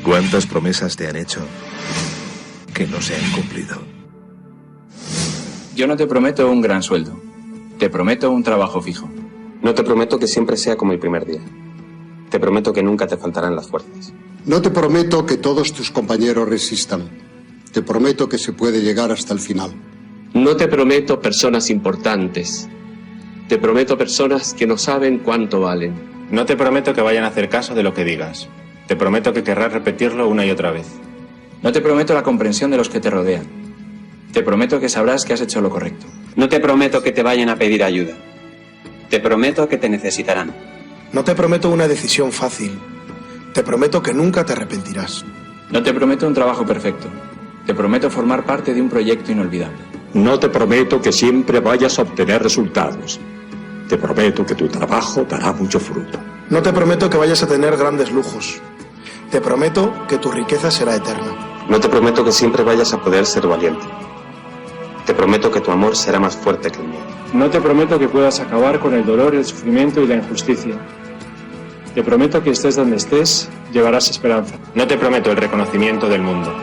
¿Cuántas promesas te han hecho que no se han cumplido? Yo no te prometo un gran sueldo. Te prometo un trabajo fijo. No te prometo que siempre sea como el primer día. Te prometo que nunca te faltarán las fuerzas. No te prometo que todos tus compañeros resistan. Te prometo que se puede llegar hasta el final. No te prometo personas importantes. Te prometo personas que no saben cuánto valen. No te prometo que vayan a hacer caso de lo que digas. Te prometo que querrás repetirlo una y otra vez. No te prometo la comprensión de los que te rodean. Te prometo que sabrás que has hecho lo correcto. No te prometo que te vayan a pedir ayuda. Te prometo que te necesitarán. No te prometo una decisión fácil. Te prometo que nunca te arrepentirás. No te prometo un trabajo perfecto. Te prometo formar parte de un proyecto inolvidable. No te prometo que siempre vayas a obtener resultados. Te prometo que tu trabajo dará mucho fruto. No te prometo que vayas a tener grandes lujos. Te prometo que tu riqueza será eterna. No te prometo que siempre vayas a poder ser valiente. Te prometo que tu amor será más fuerte que el mío. No te prometo que puedas acabar con el dolor, el sufrimiento y la injusticia. Te prometo que estés donde estés, llevarás esperanza. No te prometo el reconocimiento del mundo.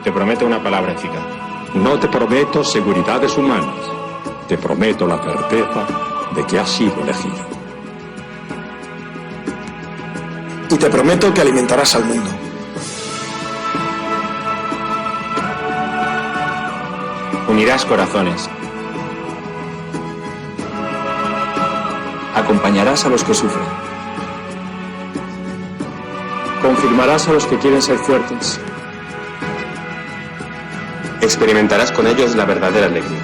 Te prometo una palabra eficaz. No te prometo seguridades humanas. Te prometo la certeza de que has sido elegido. Y te prometo que alimentarás al mundo. Unirás corazones. Acompañarás a los que sufren. Confirmarás a los que quieren ser fuertes. Experimentarás con ellos la verdadera alegría.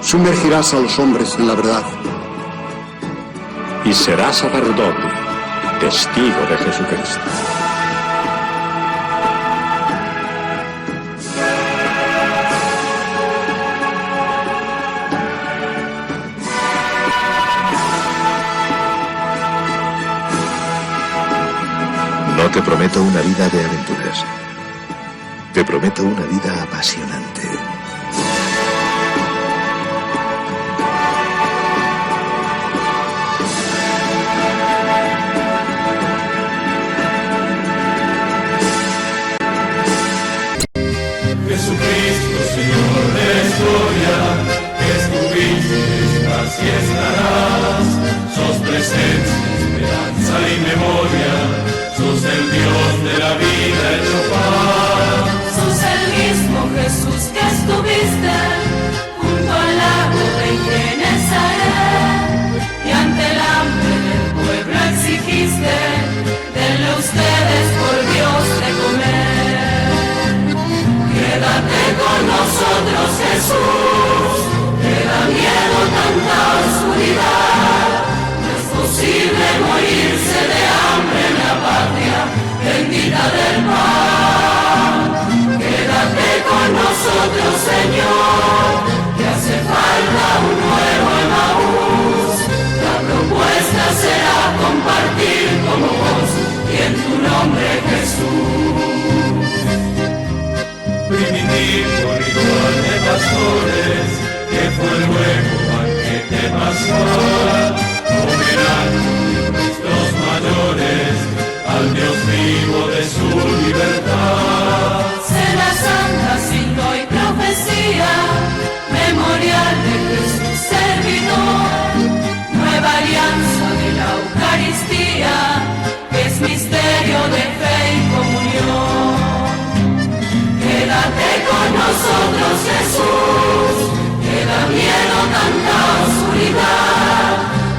Sumergirás a los hombres en la verdad. Y serás sacerdote, testigo de Jesucristo. No te prometo una vida de aventuras. Te prometo una vida apasionante. Jesucristo, Señor de la historia, que estuviste, estás y estarás. Sos presencia, esperanza y memoria. Sos el Dios de la vida hecho paz. Sos el mismo Jesús que estuviste junto al lago de Genesaret, y ante el hambre del pueblo exigiste, denle ustedes por Dios de comer. Quédate con nosotros, Jesús, te da miedo tanta oscuridad. No es posible morirse de hambre en la patria bendita del pan. Quédate con nosotros, Señor, que hace falta un nuevo Emaús. La propuesta será compartir como vos y en tu nombre, Jesús. Primitivo ritual de pastores, que fue luego banquete pascual, homenaje de nuestros mayores al Dios vivo de su libertad. Cena santa, signo y profecía, memorial de Jesús servidor, nueva alianza de la Eucaristía, que es misterio de fe y comunión. Quédate con nosotros, Jesús, que da miedo tanta oscuridad.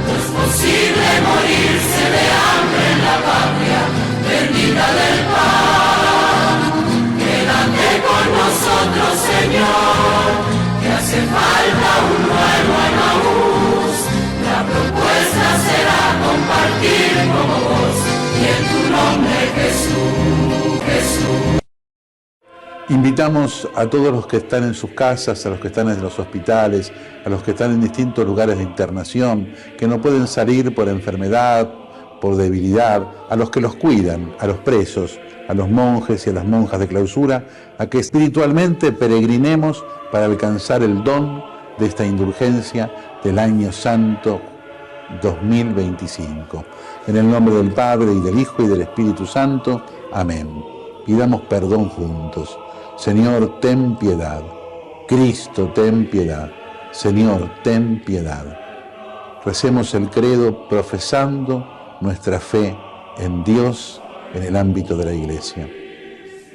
No es posible morirse de hambre en la patria bendita del pan. Quédate con nosotros, Señor, que hace falta un nuevo Emaús. La propuesta será compartir como vos y en tu nombre, Jesús, Jesús. Invitamos a todos los que están en sus casas, a los que están en los hospitales, a los que están en distintos lugares de internación, que no pueden salir por enfermedad, por debilidad, a los que los cuidan, a los presos, a los monjes y a las monjas de clausura, a que espiritualmente peregrinemos para alcanzar el don de esta indulgencia del año santo 2025. En el nombre del Padre, y del Hijo, y del Espíritu Santo. Amén. Pidamos perdón juntos. Señor, ten piedad. Cristo, ten piedad. Señor, ten piedad. Recemos el credo profesando nuestra fe en Dios en el ámbito de la Iglesia.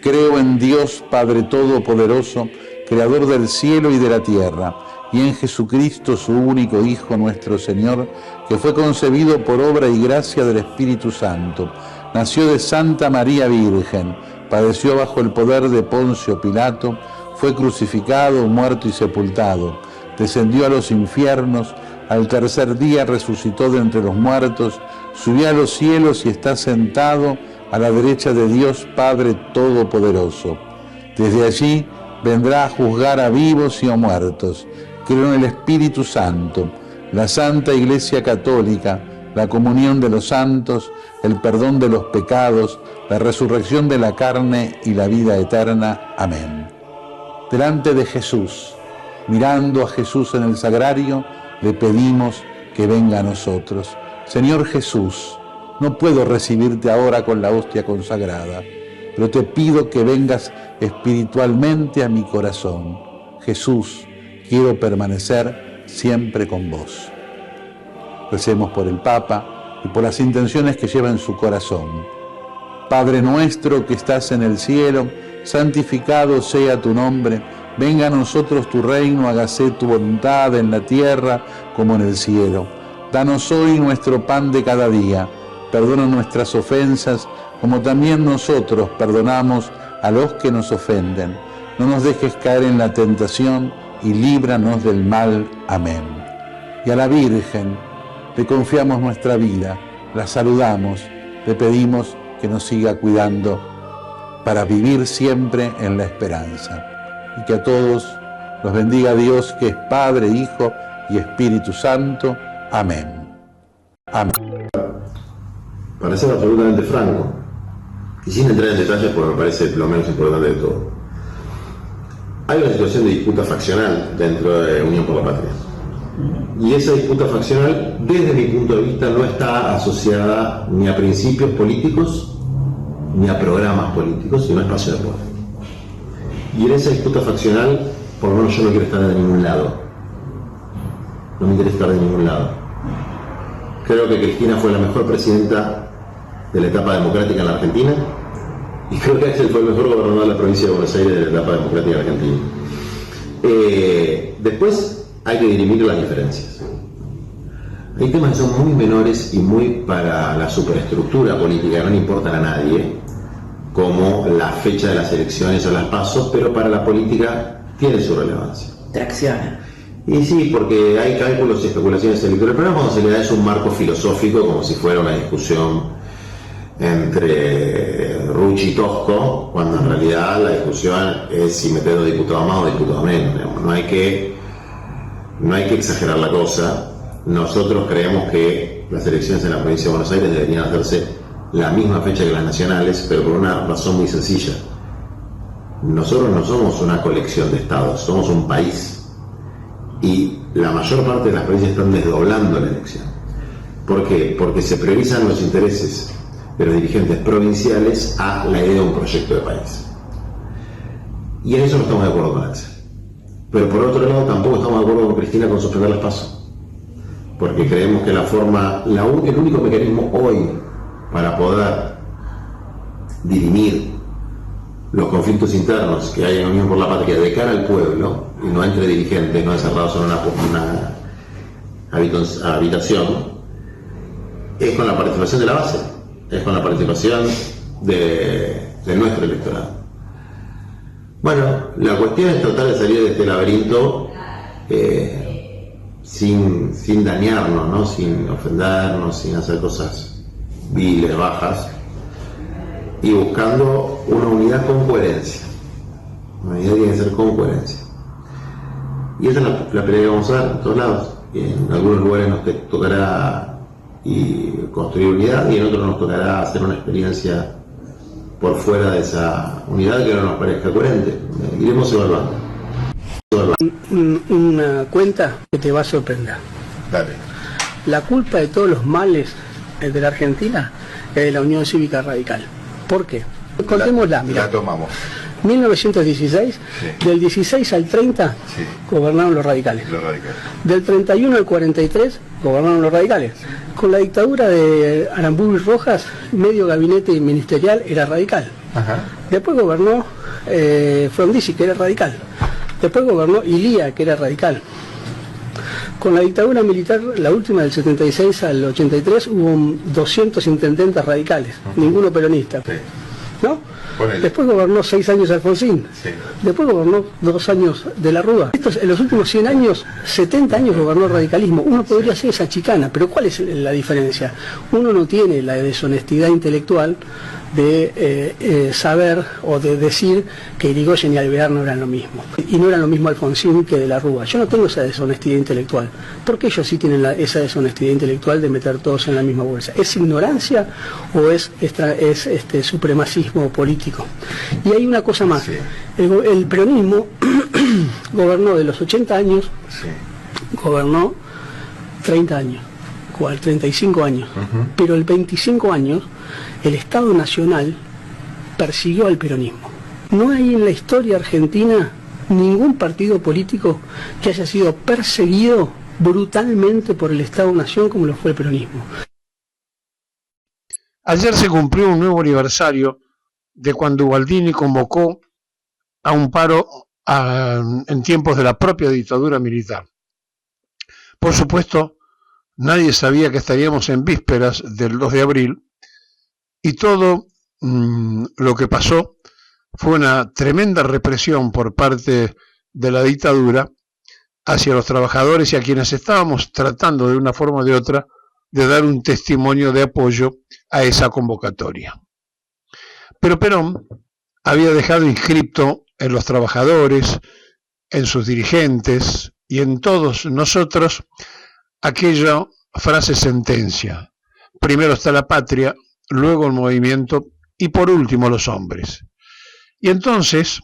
Creo en Dios Padre Todopoderoso, Creador del cielo y de la tierra, y en Jesucristo, su único Hijo, nuestro Señor, que fue concebido por obra y gracia del Espíritu Santo. Nació de Santa María Virgen, padeció bajo el poder de Poncio Pilato, fue crucificado, muerto y sepultado, descendió a los infiernos, al tercer día resucitó de entre los muertos, subió a los cielos y está sentado a la derecha de Dios Padre Todopoderoso. Desde allí vendrá a juzgar a vivos y a muertos. Creo en el Espíritu Santo, la Santa Iglesia Católica, la comunión de los santos, el perdón de los pecados, la resurrección de la carne y la vida eterna. Amén. Delante de Jesús, mirando a Jesús en el sagrario, le pedimos que venga a nosotros. Señor Jesús, no puedo recibirte ahora con la hostia consagrada, pero te pido que vengas espiritualmente a mi corazón. Jesús, quiero permanecer siempre con vos. Recemos por el Papa y por las intenciones que lleva en su corazón. Padre nuestro que estás en el cielo, santificado sea tu nombre. Venga a nosotros tu reino, hágase tu voluntad en la tierra como en el cielo. Danos hoy nuestro pan de cada día. Perdona nuestras ofensas, como también nosotros perdonamos a los que nos ofenden. No nos dejes caer en la tentación y líbranos del mal. Amén. Y a la Virgen le confiamos nuestra vida, la saludamos, le pedimos que nos siga cuidando para vivir siempre en la esperanza. Y que a todos los bendiga Dios, que es Padre, Hijo y Espíritu Santo. Amén. Amén. Para ser absolutamente franco, y sin entrar en detalles porque me parece lo menos importante de todo, hay una situación de disputa faccional dentro de Unión por la Patria. Y esa disputa faccional, desde mi punto de vista, no está asociada ni a principios políticos ni a programas políticos, sino a espacio de poder. Y en esa disputa faccional, por lo menos yo no quiero estar de ningún lado. No me interesa estar de ningún lado. Creo que Cristina fue la mejor presidenta de la etapa democrática en la Argentina, y creo que Axel fue el mejor gobernador de la provincia de Buenos Aires de la etapa democrática en la Argentina. Después hay que dirimir las diferencias. Hay temas que son muy menores y muy para la superestructura política, que no le importan a nadie, como la fecha de las elecciones o las PASO, pero para la política tiene su relevancia. Tracciona. Y sí, porque hay cálculos y especulaciones electorales, pero cuando se le da es un marco filosófico, como si fuera una discusión entre Rucci y Tosco, cuando en realidad la discusión es si meter 2 diputados más o diputados menos. No hay que exagerar la cosa. Nosotros creemos que las elecciones en la provincia de Buenos Aires deberían hacerse la misma fecha que las nacionales, pero por una razón muy sencilla. Nosotros no somos una colección de estados, somos un país. Y la mayor parte de las provincias están desdoblando la elección. ¿Por qué? Porque se priorizan los intereses de los dirigentes provinciales a la idea de un proyecto de país. Y en eso no estamos de acuerdo con Axel. Pero por otro lado tampoco estamos de acuerdo con Cristina con suspender las PASO. Porque creemos que el único mecanismo hoy para poder dirimir los conflictos internos que hay en Unión por la Patria de cara al pueblo, y no entre dirigentes, no encerrados en una habitación, es con la participación de la base, es con la participación de nuestro electorado. Bueno, la cuestión es tratar de salir de este laberinto sin dañarnos, ¿no? Sin ofendernos, sin hacer cosas viles, bajas, y buscando una unidad con coherencia. Una unidad tiene que ser con coherencia. Y esa es la pelea que vamos a dar en todos lados. Y en algunos lugares nos tocará construir unidad, y en otros nos tocará hacer una experiencia por fuera de esa unidad que no nos parezca coherente. Iremos evaluando. Una cuenta que te va a sorprender. Dale. la culpa de todos los males de la Argentina es de la Unión Cívica Radical. ¿Por qué? Contémosla, mira. La tomamos. 1916, Sí. del 16 al 30 Sí. gobernaron los radicales. Los radicales. Del 31 al 43 gobernaron los radicales. Con la dictadura de Aramburu y Rojas, medio gabinete ministerial era radical. Ajá. Después gobernó Frondizi, que era radical. Después gobernó Ilía, que era radical. Con la dictadura militar, la última del 76 al 83, hubo 200 intendentes radicales, ninguno peronista. Sí. ¿No? Ponele. Después gobernó 6 años Alfonsín. Sí. Después gobernó 2 años de la Rúa. En los últimos 100 años, 70 años gobernó el radicalismo. Uno podría hacer esa chicana, pero ¿cuál es la diferencia? Uno no tiene la deshonestidad intelectual de saber o de decir que Irigoyen y Alvear no eran lo mismo. Y no eran lo mismo Alfonsín que de la Rúa. Yo no tengo esa deshonestidad intelectual. ¿Por qué ellos sí tienen esa deshonestidad intelectual de meter todos en la misma bolsa? ¿Es ignorancia o es supremacismo político? Y hay una cosa más. Sí. El peronismo gobernó de los 80 años, Sí. gobernó 30 años, 35 años. Pero el 25 años, el Estado Nacional persiguió al peronismo. No hay en la historia argentina ningún partido político que haya sido perseguido brutalmente por el Estado-Nación como lo fue el peronismo. Ayer se cumplió un nuevo aniversario de cuando Ubaldini convocó a un paro en tiempos de la propia dictadura militar. Por supuesto, nadie sabía que estaríamos en vísperas del 2 de abril y todo lo que pasó fue una tremenda represión por parte de la dictadura hacia los trabajadores y a quienes estábamos tratando de una forma o de otra de dar un testimonio de apoyo a esa convocatoria. Pero Perón había dejado inscripto en los trabajadores, en sus dirigentes y en todos nosotros aquella frase sentencia: primero está la patria, luego el movimiento y por último los hombres. Y entonces,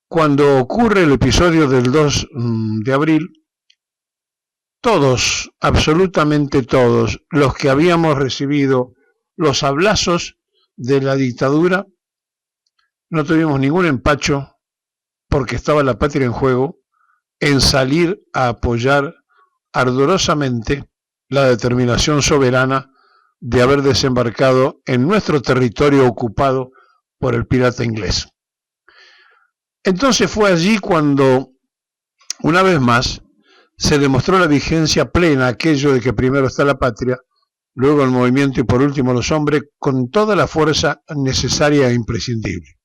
cuando ocurre el episodio del 2 de abril, todos, absolutamente todos, los que habíamos recibido los sablazos de la dictadura, no tuvimos ningún empacho, porque estaba la patria en juego, en salir a apoyar ardorosamente la determinación soberana de haber desembarcado en nuestro territorio ocupado por el pirata inglés. Entonces fue allí cuando, una vez más, se demostró la vigencia plena aquello de que primero está la patria, luego el movimiento y por último los hombres, con toda la fuerza necesaria e imprescindible.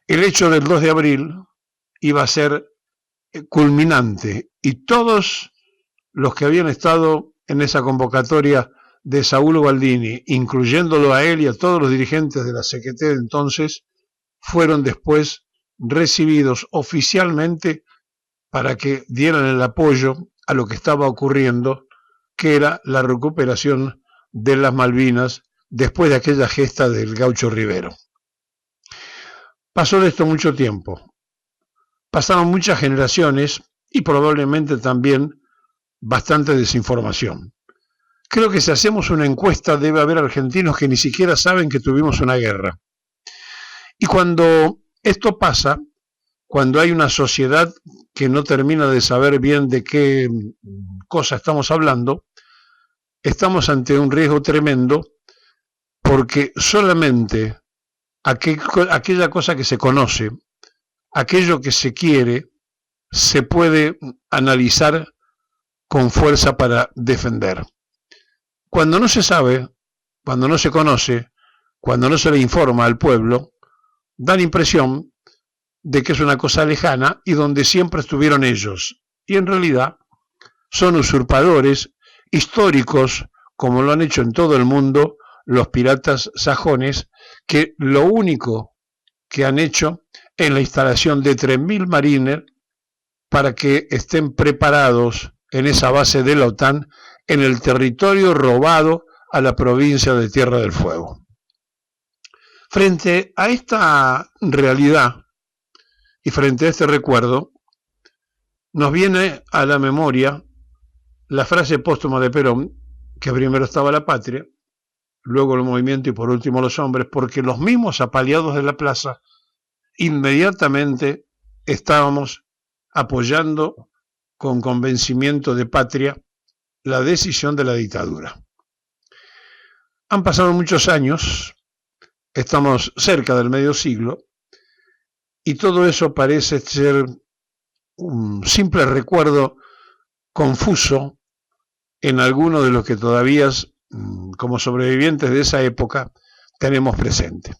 El hecho del 2 de abril iba a ser culminante y todos los que habían estado en esa convocatoria de Saúl Ubaldini, incluyéndolo a él y a todos los dirigentes de la CGT de entonces, fueron después recibidos oficialmente para que dieran el apoyo a lo que estaba ocurriendo, que era la recuperación de las Malvinas después de aquella gesta del Gaucho Rivero. Pasó de esto mucho tiempo, pasaron muchas generaciones y probablemente también bastante desinformación. Creo que si hacemos una encuesta debe haber argentinos que ni siquiera saben que tuvimos una guerra. Y cuando esto pasa, cuando hay una sociedad que no termina de saber bien de qué cosa estamos hablando, estamos ante un riesgo tremendo, porque solamente aquella cosa que se conoce, aquello que se quiere, se puede analizar con fuerza para defender. Cuando no se sabe, cuando no se conoce, cuando no se le informa al pueblo, da la impresión de que es una cosa lejana y donde siempre estuvieron ellos. Y en realidad son usurpadores históricos, como lo han hecho en todo el mundo los piratas sajones, que lo único que han hecho es la instalación de 3.000 marines para que estén preparados en esa base de la OTAN en el territorio robado a la provincia de Tierra del Fuego. Frente a esta realidad y frente a este recuerdo, nos viene a la memoria la frase póstuma de Perón, que primero estaba la patria, luego el movimiento y por último los hombres, porque los mismos apaleados de la plaza inmediatamente estábamos apoyando con convencimiento de patria la decisión de la dictadura. Han pasado muchos años, estamos cerca del medio siglo, y todo eso parece ser un simple recuerdo confuso en algunos de los que todavía, como sobrevivientes de esa época, tenemos presente.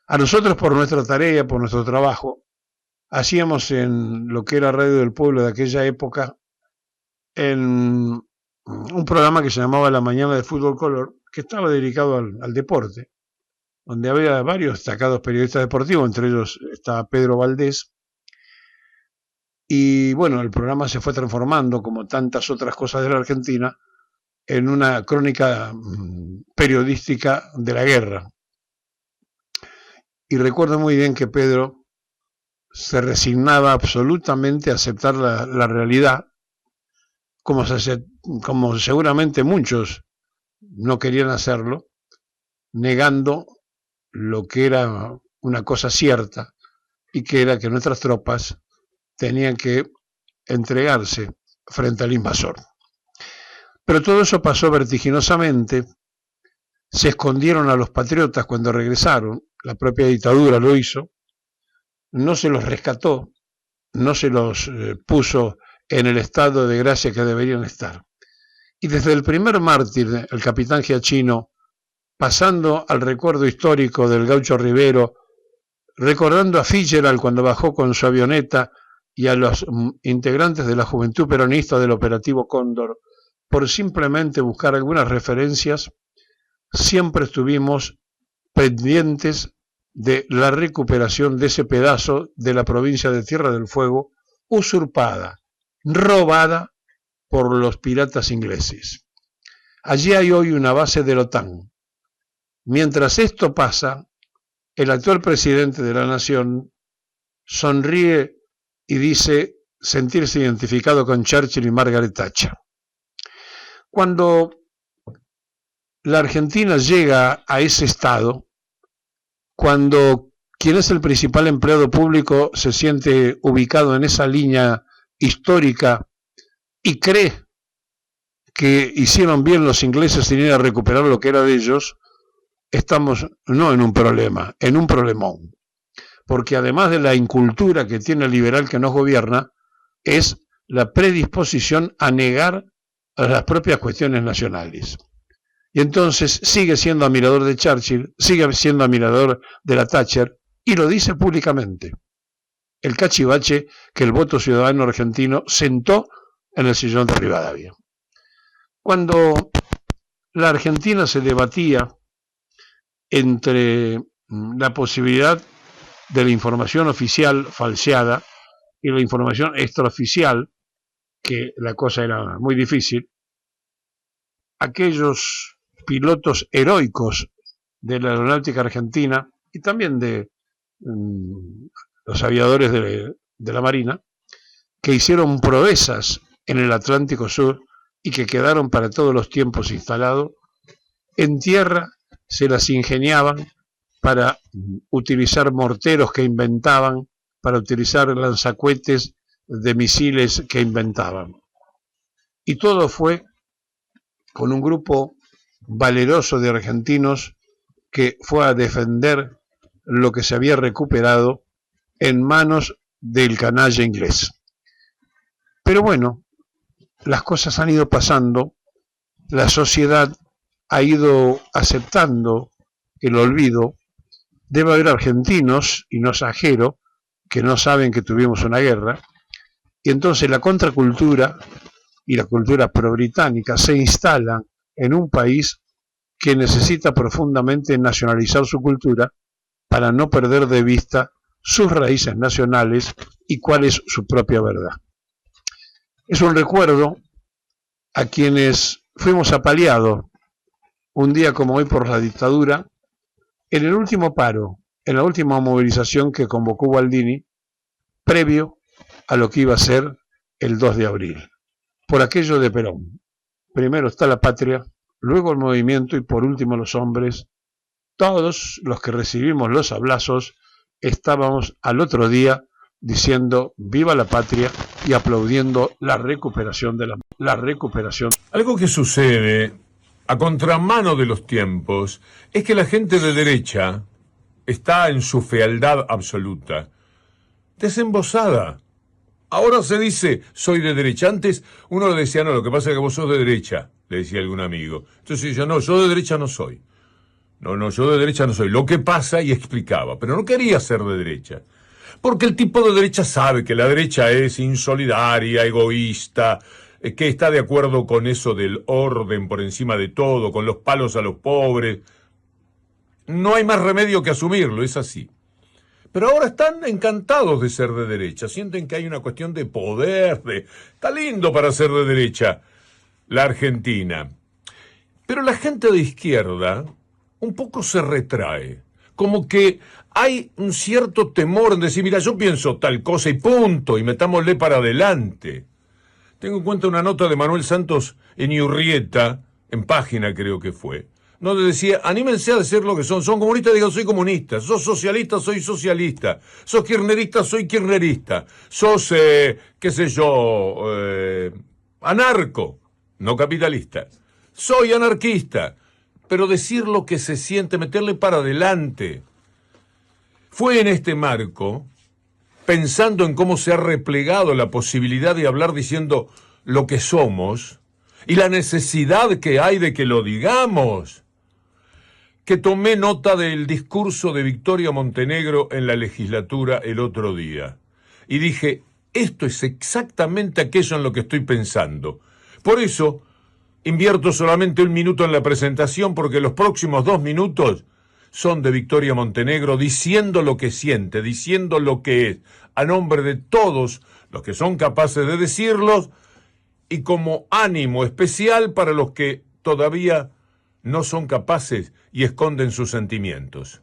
A nosotros, por nuestra tarea, por nuestro trabajo, hacíamos en lo que era Radio del Pueblo de aquella época, en un programa que se llamaba La Mañana de Fútbol Color, que estaba dedicado al deporte, donde había varios destacados periodistas deportivos, entre ellos estaba Pedro Valdés. Y bueno, el programa se fue transformando, como tantas otras cosas de la Argentina, en una crónica periodística de la guerra. Y recuerdo muy bien que Pedro se resignaba absolutamente a aceptar la realidad, como seguramente muchos no querían hacerlo, negando lo que era una cosa cierta, y que era que nuestras tropas tenían que entregarse frente al invasor. Pero todo eso pasó vertiginosamente, se escondieron a los patriotas cuando regresaron, la propia dictadura lo hizo, no se los rescató, no se los puso en el estado de gracia que deberían estar. Y desde el primer mártir, el capitán Giachino, pasando al recuerdo histórico del Gaucho Rivero, recordando a Fitzgerald cuando bajó con su avioneta y a los integrantes de la Juventud Peronista del Operativo Cóndor, por simplemente buscar algunas referencias, siempre estuvimos pendientes de la recuperación de ese pedazo de la provincia de Tierra del Fuego, usurpada, robada por los piratas ingleses. Allí hay hoy una base de la OTAN. Mientras esto pasa, el actual presidente de la nación sonríe y dice sentirse identificado con Churchill y Margaret Thatcher. Cuando la Argentina llega a ese estado, cuando quien es el principal empleado público se siente ubicado en esa línea histórica y cree que hicieron bien los ingleses en ir a recuperar lo que era de ellos, estamos no en un problema, en un problemón. Porque además de la incultura que tiene el liberal que nos gobierna, es la predisposición a negar a las propias cuestiones nacionales. Y entonces sigue siendo admirador de Churchill, sigue siendo admirador de la Thatcher, y lo dice públicamente. El cachivache que el voto ciudadano argentino sentó en el sillón de Rivadavia. Cuando la Argentina se debatía entre la posibilidad de la información oficial falseada y la información extraoficial, que la cosa era muy difícil, aquellos pilotos heroicos de la aeronáutica argentina y también de los aviadores de la Marina, que hicieron proezas en el Atlántico Sur y que quedaron para todos los tiempos instalados, en tierra se las ingeniaban para utilizar morteros que inventaban, para utilizar lanzacohetes de misiles que inventaban. Y todo fue con un grupo valeroso de argentinos que fue a defender lo que se había recuperado en manos del canalla inglés. Pero bueno, las cosas han ido pasando, la sociedad ha ido aceptando el olvido. Debe haber argentinos, y no exagero, que no saben que tuvimos una guerra, y entonces la contracultura y la cultura pro-británica se instalan en un país que necesita profundamente nacionalizar su cultura para no perder de vista sus raíces nacionales y cuál es su propia verdad. Es un recuerdo a quienes fuimos apaleados un día como hoy por la dictadura, en el último paro, en la última movilización que convocó Gualdini, previo a lo que iba a ser el 2 de abril. por aquello de Perón. Primero está la patria, luego el movimiento y por último los hombres. Todos los que recibimos los abrazos estábamos al otro día diciendo viva la patria y aplaudiendo la recuperación de la recuperación. Algo que sucede a contramano de los tiempos es que la gente de derecha está en su fealdad absoluta, desembosada. Ahora se dice, soy de derecha. Antes uno le decía, no, lo que pasa es que vos sos de derecha, le decía algún amigo. Entonces yo, no, yo de derecha no soy. No, yo de derecha no soy. Lo que pasa, y explicaba, pero no quería ser de derecha. Porque el tipo de derecha sabe que la derecha es insolidaria, egoísta, que está de acuerdo con eso del orden por encima de todo, con los palos a los pobres. No hay más remedio que asumirlo, es así. Pero ahora están encantados de ser de derecha, sienten que hay una cuestión de poder, está lindo para ser de derecha la Argentina. Pero la gente de izquierda un poco se retrae, como que hay un cierto temor en decir, mira, yo pienso tal cosa y punto, y metámosle para adelante. Tengo en cuenta una nota de Manuel Santos en Iurrieta, en Página creo que fue, donde decía, anímense a decir lo que son comunistas, digan soy comunista, sos socialista, soy socialista, sos kirchnerista, soy kirchnerista, sos, qué sé yo, anarco, no capitalista, soy anarquista, pero decir lo que se siente, meterle para adelante. Fue en este marco, pensando en cómo se ha replegado la posibilidad de hablar diciendo lo que somos y la necesidad que hay de que lo digamos, que tomé nota del discurso de Victoria Montenegro en la legislatura el otro día. Y dije, esto es exactamente aquello en lo que estoy pensando. Por eso, invierto solamente 1 minuto en la presentación, porque los próximos 2 minutos son de Victoria Montenegro diciendo lo que siente, diciendo lo que es, a nombre de todos los que son capaces de decirlos y como ánimo especial para los que todavía no son capaces y esconden sus sentimientos.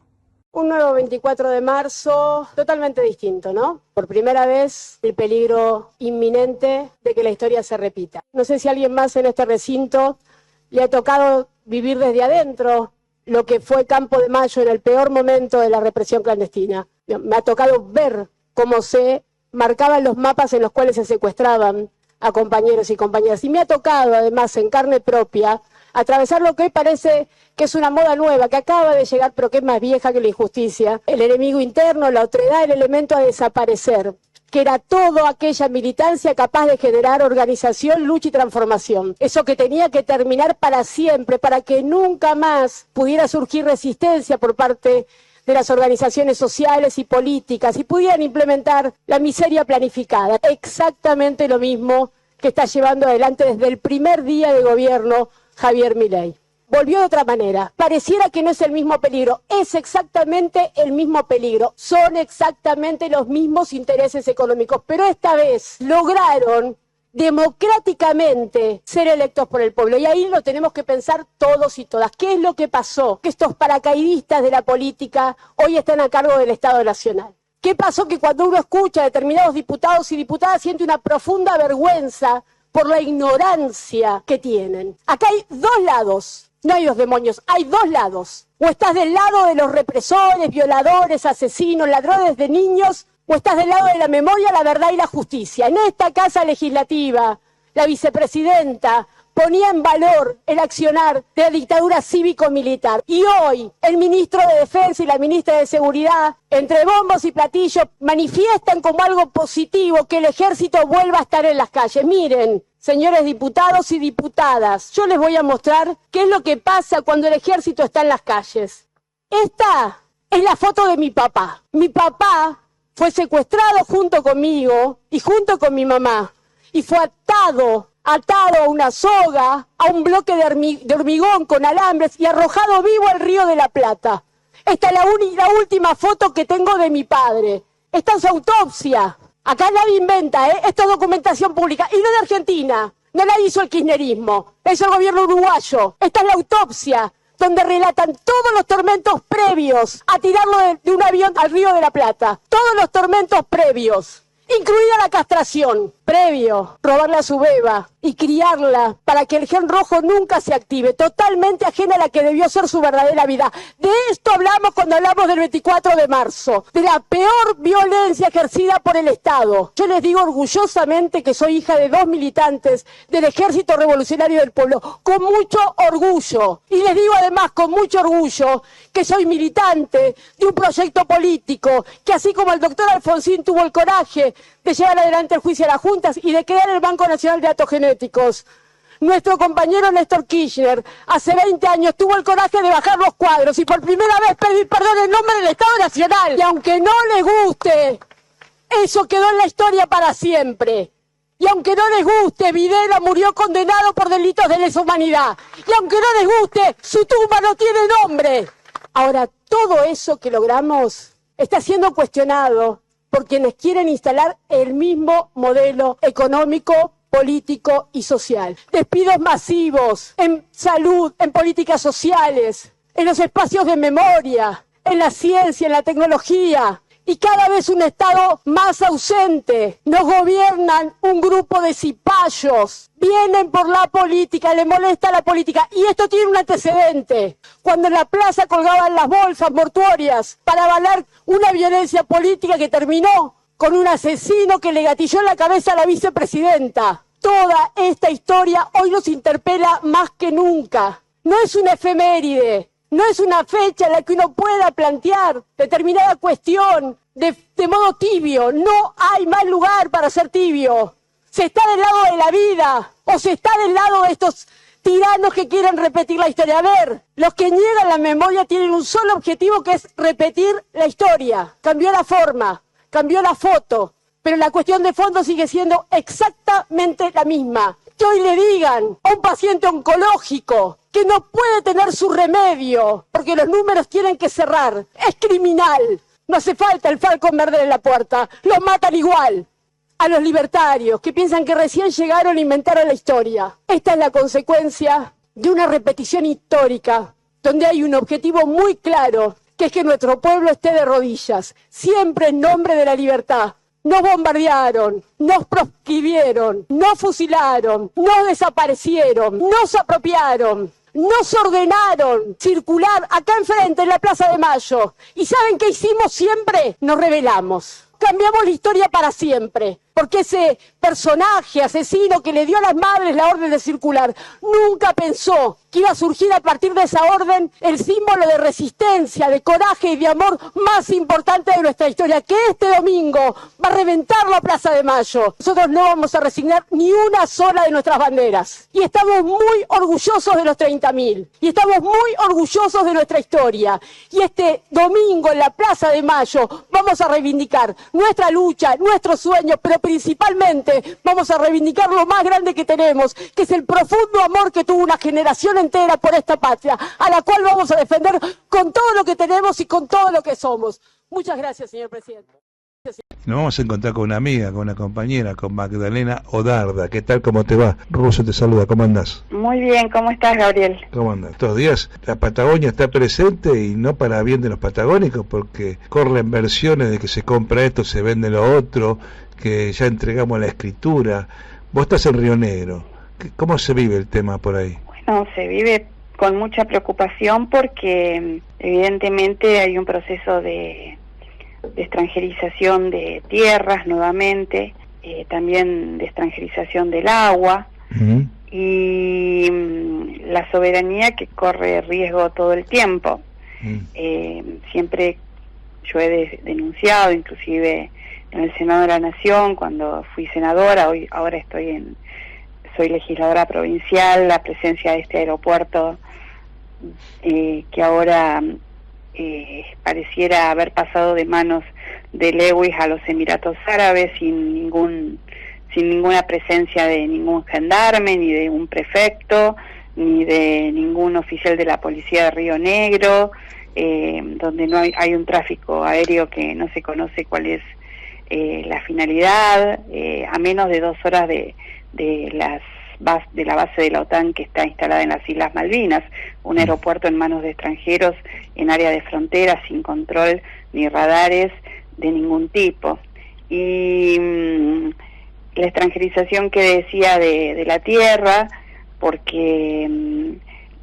Un nuevo 24 de marzo totalmente distinto, ¿no? Por primera vez el peligro inminente de que la historia se repita. No sé si a alguien más en este recinto le ha tocado vivir desde adentro lo que fue Campo de Mayo en el peor momento de la represión clandestina. Me ha tocado ver cómo se marcaban los mapas en los cuales se secuestraban a compañeros y compañeras. Y me ha tocado, además, en carne propia, atravesar lo que hoy parece que es una moda nueva, que acaba de llegar, pero que es más vieja que la injusticia. El enemigo interno, la otredad, el elemento a desaparecer, que era toda aquella militancia capaz de generar organización, lucha y transformación. Eso que tenía que terminar para siempre, para que nunca más pudiera surgir resistencia por parte de las organizaciones sociales y políticas y pudieran implementar la miseria planificada. Exactamente lo mismo que está llevando adelante desde el primer día de gobierno Javier Milei. Volvió de otra manera. Pareciera que no es el mismo peligro. Es exactamente el mismo peligro. Son exactamente los mismos intereses económicos. Pero esta vez lograron democráticamente ser electos por el pueblo. Y ahí lo tenemos que pensar todos y todas. ¿Qué es lo que pasó? Que estos paracaidistas de la política hoy están a cargo del Estado Nacional. ¿Qué pasó? Que cuando uno escucha a determinados diputados y diputadas siente una profunda vergüenza por la ignorancia que tienen. Acá hay 2 lados. No hay 2 demonios, hay 2 lados. O estás del lado de los represores, violadores, asesinos, ladrones de niños, o estás del lado de la memoria, la verdad y la justicia. En esta casa legislativa, la vicepresidenta ponía en valor el accionar de la dictadura cívico-militar. Y hoy, el ministro de Defensa y la ministra de Seguridad, entre bombos y platillos, manifiestan como algo positivo que el ejército vuelva a estar en las calles. Miren, señores diputados y diputadas, yo les voy a mostrar qué es lo que pasa cuando el ejército está en las calles. Esta es la foto de mi papá. Mi papá fue secuestrado junto conmigo y junto con mi mamá. Y fue atado a una soga, a un bloque de hormigón con alambres y arrojado vivo al Río de la Plata. Esta es la última foto que tengo de mi padre. Esta es su autopsia. Acá nadie inventa, esto es documentación pública. Y no de Argentina, no la hizo el kirchnerismo, la hizo el gobierno uruguayo. Esta es la autopsia, donde relatan todos los tormentos previos a tirarlo de un avión al Río de la Plata. Todos los tormentos previos, incluida la castración. previo, robarle a su beba y criarla para que el gen rojo nunca se active, totalmente ajena a la que debió ser su verdadera vida. De esto hablamos cuando hablamos del 24 de marzo, de la peor violencia ejercida por el Estado. Yo les digo orgullosamente que soy hija de 2 militantes del Ejército Revolucionario del Pueblo, con mucho orgullo. Y les digo además con mucho orgullo que soy militante de un proyecto político que, así como el doctor Alfonsín tuvo el coraje de llevar adelante el juicio a las juntas y de crear el Banco Nacional de Datos Genéticos, nuestro compañero Néstor Kirchner hace 20 años tuvo el coraje de bajar los cuadros y por primera vez pedir perdón en nombre del Estado Nacional. Y aunque no les guste, eso quedó en la historia para siempre. Y aunque no les guste, Videla murió condenado por delitos de lesa humanidad. Y aunque no les guste, su tumba no tiene nombre. Ahora, todo eso que logramos está siendo cuestionado por quienes quieren instalar el mismo modelo económico, político y social. Despidos masivos en salud, en políticas sociales, en los espacios de memoria, en la ciencia, en la tecnología. Y cada vez un Estado más ausente. Nos gobiernan un grupo de cipayos. Vienen por la política, les molesta la política. Y esto tiene un antecedente. Cuando en la plaza colgaban las bolsas mortuorias para avalar una violencia política que terminó con un asesino que le gatilló en la cabeza a la vicepresidenta. Toda esta historia hoy nos interpela más que nunca. No es una efeméride. No es una fecha en la que uno pueda plantear determinada cuestión de modo tibio. No hay más lugar para ser tibio. Se está del lado de la vida o se está del lado de estos tiranos que quieren repetir la historia. A ver, los que niegan la memoria tienen un solo objetivo, que es repetir la historia. Cambió la forma, cambió la foto, pero la cuestión de fondo sigue siendo exactamente la misma. Que hoy le digan a un paciente oncológico que no puede tener su remedio porque los números tienen que cerrar, es criminal. No hace falta el Falcon verde en la puerta, los matan igual. A los libertarios que piensan que recién llegaron e inventaron la historia. Esta es la consecuencia de una repetición histórica, donde hay un objetivo muy claro, que es que nuestro pueblo esté de rodillas, siempre en nombre de la libertad. Nos bombardearon, nos proscribieron, nos fusilaron, nos desaparecieron, nos apropiaron, nos ordenaron circular acá enfrente en la Plaza de Mayo. ¿Y saben qué hicimos siempre? Nos rebelamos. Cambiamos la historia para siempre, porque ese personaje asesino que le dio a las madres la orden de circular nunca pensó que iba a surgir a partir de esa orden el símbolo de resistencia, de coraje y de amor más importante de nuestra historia, que este domingo va a reventar la Plaza de Mayo. Nosotros no vamos a resignar ni una sola de nuestras banderas. Y estamos muy orgullosos de los 30.000. Y estamos muy orgullosos de nuestra historia. Y este domingo en la Plaza de Mayo vamos a reivindicar nuestra lucha, nuestros sueños, pero principalmente vamos a reivindicar lo más grande que tenemos, que es el profundo amor que tuvo una generación entera por esta patria, a la cual vamos a defender con todo lo que tenemos y con todo lo que somos. Muchas gracias, señor presidente. Nos vamos a encontrar con una amiga, con una compañera, con Magdalena Odarda. ¿Qué tal? ¿Cómo te va? Russo te saluda. ¿Cómo andás? Muy bien. ¿Cómo estás, Gabriel? ¿Cómo andás? Estos días la Patagonia está presente y no para bien de los patagónicos, porque corren versiones de que se compra esto, se vende lo otro, que ya entregamos la escritura. Vos estás en Río Negro. ¿Cómo se vive el tema por ahí? Bueno, se vive con mucha preocupación porque evidentemente hay un proceso de extranjerización de tierras nuevamente, también de extranjerización del agua y la soberanía que corre riesgo todo el tiempo. Siempre yo he denunciado, inclusive en el Senado de la Nación, cuando fui senadora, ahora soy legisladora provincial, la presencia de este aeropuerto que ahora pareciera haber pasado de manos de Lewis a los Emiratos Árabes sin ninguna presencia de ningún gendarme, ni de un prefecto, ni de ningún oficial de la policía de Río Negro, donde no hay un tráfico aéreo que no se conoce cuál es la finalidad, a menos de 2 horas de la base de la OTAN que está instalada en las Islas Malvinas, un aeropuerto en manos de extranjeros en área de frontera, sin control ni radares de ningún tipo. Y la extranjerización que decía de la tierra, porque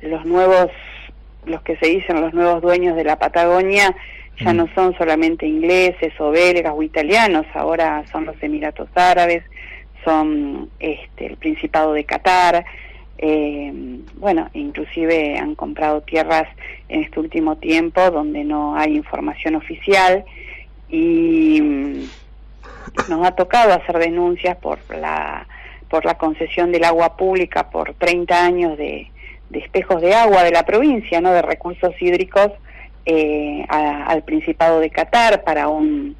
los que se dicen los nuevos dueños de la Patagonia ya no son solamente ingleses o belgas o italianos, ahora son los Emiratos Árabes, son el Principado de Qatar, inclusive han comprado tierras en este último tiempo donde no hay información oficial, y nos ha tocado hacer denuncias por la concesión del agua pública por 30 años de espejos de agua de la provincia, ¿no?, de recursos hídricos al Principado de Qatar para un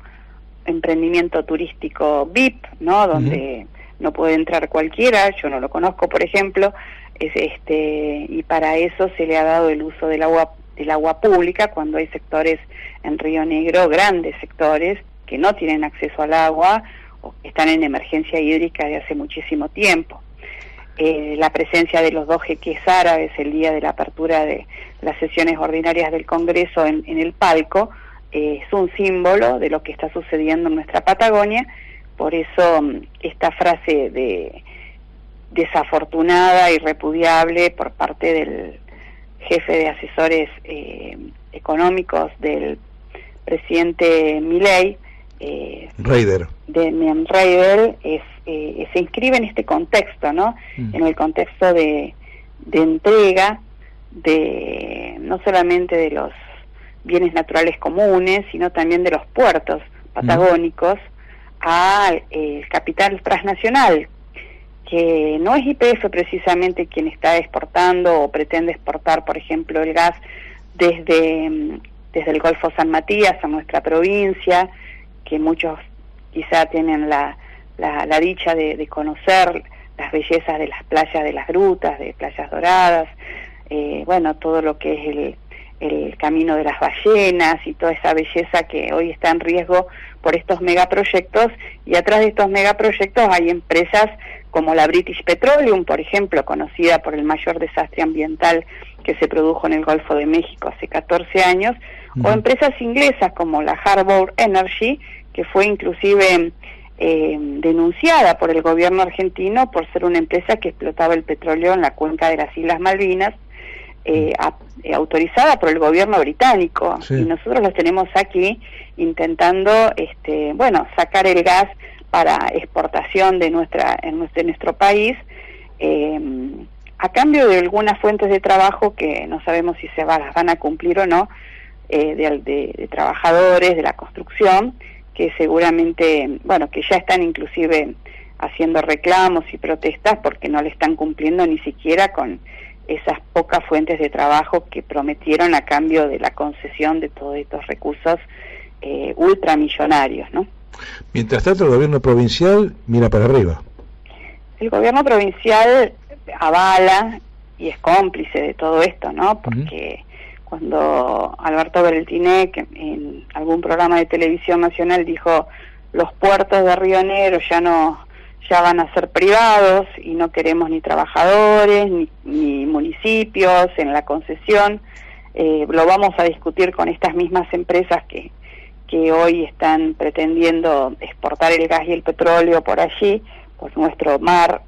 emprendimiento turístico VIP, ¿no?, donde no puede entrar cualquiera. Yo no lo conozco, por ejemplo, y para eso se le ha dado el uso del agua pública, cuando hay sectores en Río Negro, grandes sectores que no tienen acceso al agua o que están en emergencia hídrica de hace muchísimo tiempo. La presencia de los 2 jeques árabes el día de la apertura de las sesiones ordinarias del Congreso en el palco es un símbolo de lo que está sucediendo en nuestra Patagonia. Por eso esta frase desafortunada y repudiable por parte del jefe de asesores económicos del presidente Milei, Reider, se inscribe en este contexto, ¿no? En el contexto de entrega no solamente de los bienes naturales comunes, sino también de los puertos patagónicos al capital transnacional, que no es YPF precisamente quien está exportando o pretende exportar, por ejemplo, el gas desde el Golfo San Matías a nuestra provincia, que muchos quizá tienen la dicha de conocer las bellezas de las playas de las grutas, de Playas Doradas, todo lo que es el camino de las ballenas y toda esa belleza que hoy está en riesgo por estos megaproyectos, y atrás de estos megaproyectos hay empresas como la British Petroleum, por ejemplo, conocida por el mayor desastre ambiental que se produjo en el Golfo de México hace 14 años, o empresas inglesas como la Harbour Energy, que fue inclusive denunciada por el gobierno argentino por ser una empresa que explotaba el petróleo en la cuenca de las Islas Malvinas, autorizada por el gobierno británico. Sí. Y nosotros los tenemos aquí intentando sacar el gas para exportación de nuestro país, a cambio de algunas fuentes de trabajo que no sabemos si las van a cumplir o no, de trabajadores de la construcción, que seguramente, que ya están inclusive haciendo reclamos y protestas porque no le están cumpliendo ni siquiera con esas pocas fuentes de trabajo que prometieron a cambio de la concesión de todos estos recursos ultramillonarios, ¿no? Mientras tanto, el gobierno provincial mira para arriba. El gobierno provincial avala y es cómplice de todo esto, ¿no? Porque cuando Alberto Bereltinec en algún programa de televisión nacional dijo: los puertos de Río Negro ya van a ser privados y no queremos ni trabajadores ni municipios en la concesión, lo vamos a discutir con estas mismas empresas que hoy están pretendiendo exportar el gas y el petróleo por allí, por nuestro mar.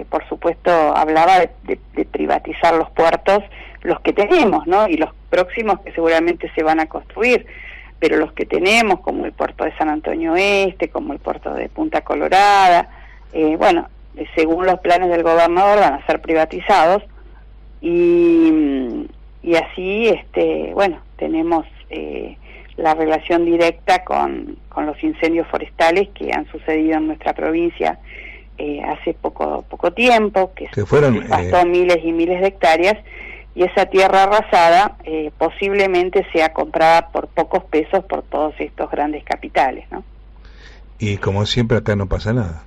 Por supuesto hablaba de privatizar los puertos, los que tenemos, ¿no? Y los próximos que seguramente se van a construir, pero los que tenemos, como el puerto de San Antonio Este, como el puerto de Punta Colorada, según los planes del gobernador van a ser privatizados, y así tenemos la relación directa con los incendios forestales que han sucedido en nuestra provincia hace poco tiempo, que devastó miles y miles de hectáreas, y esa tierra arrasada posiblemente sea comprada por pocos pesos por todos estos grandes capitales, ¿no? Y como siempre acá no pasa nada.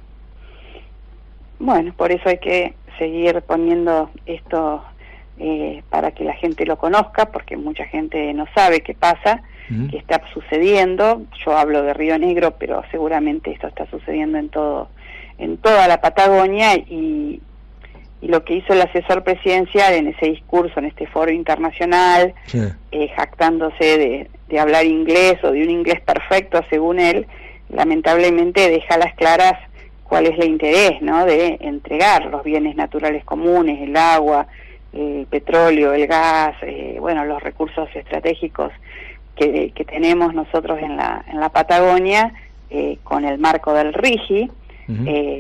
Bueno, por eso hay que seguir poniendo esto para que la gente lo conozca, porque mucha gente no sabe qué pasa, qué está sucediendo. Yo hablo de Río Negro, pero seguramente esto está sucediendo en toda la Patagonia, y lo que hizo el asesor presidencial en ese discurso, en este foro internacional, jactándose de hablar inglés o de un inglés perfecto según él, lamentablemente deja a las claras cuál es el interés, ¿no?, de entregar los bienes naturales comunes, el agua, el petróleo, el gas, bueno, los recursos estratégicos que tenemos nosotros en la Patagonia, con el marco del RIGI.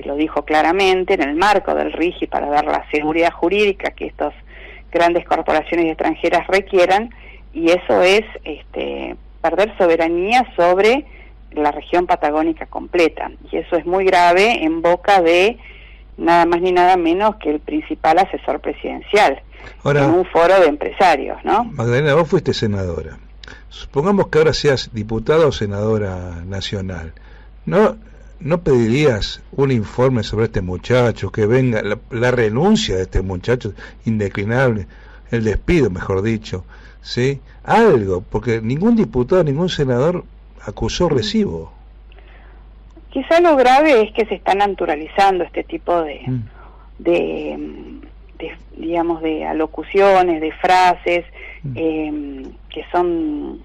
Lo dijo claramente, en el marco del RIGI, para dar la seguridad jurídica que estas grandes corporaciones extranjeras requieran, y eso es perder soberanía sobre la región patagónica completa, y eso es muy grave en boca de nada más ni nada menos que el principal asesor presidencial. Ahora, en un foro de empresarios, ¿no? Magdalena, vos fuiste senadora. Supongamos que ahora seas diputada o senadora nacional. ¿No pedirías un informe sobre este muchacho, que venga la renuncia de este muchacho indeclinable, el despido, mejor dicho, ¿sí? Algo, porque ningún diputado, ningún senador acusó recibo. Quizá lo grave es que se está naturalizando este tipo de digamos, de alocuciones, de frases, que son,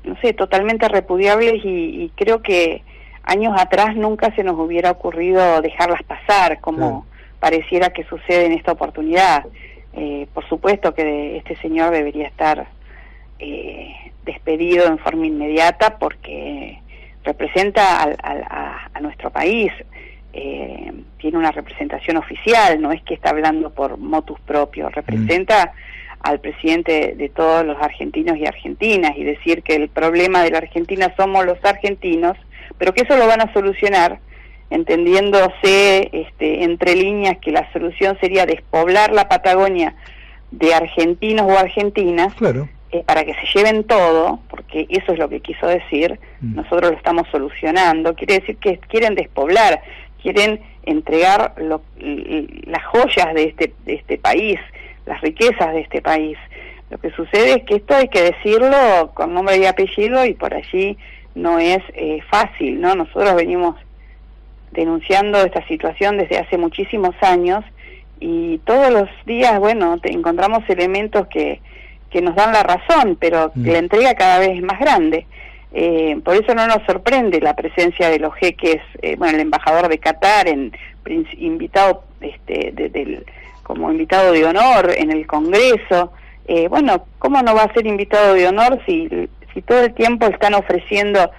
no sé, totalmente repudiables, y creo que años atrás nunca se nos hubiera ocurrido dejarlas pasar, como pareciera que sucede en esta oportunidad. Por supuesto que este señor debería estar despedido en forma inmediata, porque representa a nuestro país, tiene una representación oficial, no es que está hablando por motus propio, representa al presidente de todos los argentinos y argentinas, y decir que el problema de la Argentina somos los argentinos, pero que eso lo van a solucionar, entendiéndose entre líneas que la solución sería despoblar la Patagonia de argentinos o argentinas, para que se lleven todo, porque eso es lo que quiso decir. Nosotros lo estamos solucionando. Quiere decir que quieren despoblar, quieren entregar las joyas de este país, las riquezas de este país. Lo que sucede es que esto hay que decirlo con nombre y apellido, y por allí no es fácil, ¿no? Nosotros venimos denunciando esta situación desde hace muchísimos años, y todos los días, bueno, encontramos elementos que nos dan la razón, pero la entrega cada vez es más grande. Por eso no nos sorprende la presencia de los jeques, bueno, el embajador de Qatar, invitado como invitado de honor en el Congreso. Bueno, ¿cómo no va a ser invitado de honor si todo el tiempo están ofreciendo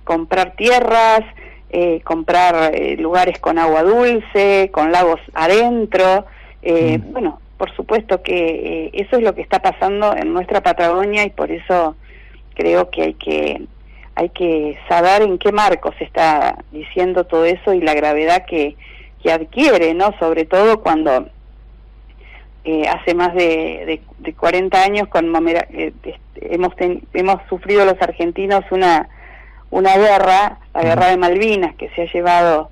comprar tierras, comprar lugares con agua dulce, con lagos adentro? Bueno, por supuesto que eso es lo que está pasando en nuestra Patagonia, y por eso creo que hay que saber en qué marco se está diciendo todo eso, y la gravedad que adquiere, ¿no? Sobre todo cuando hace más de 40 años hemos sufrido los argentinos una guerra, la guerra de Malvinas, que se ha llevado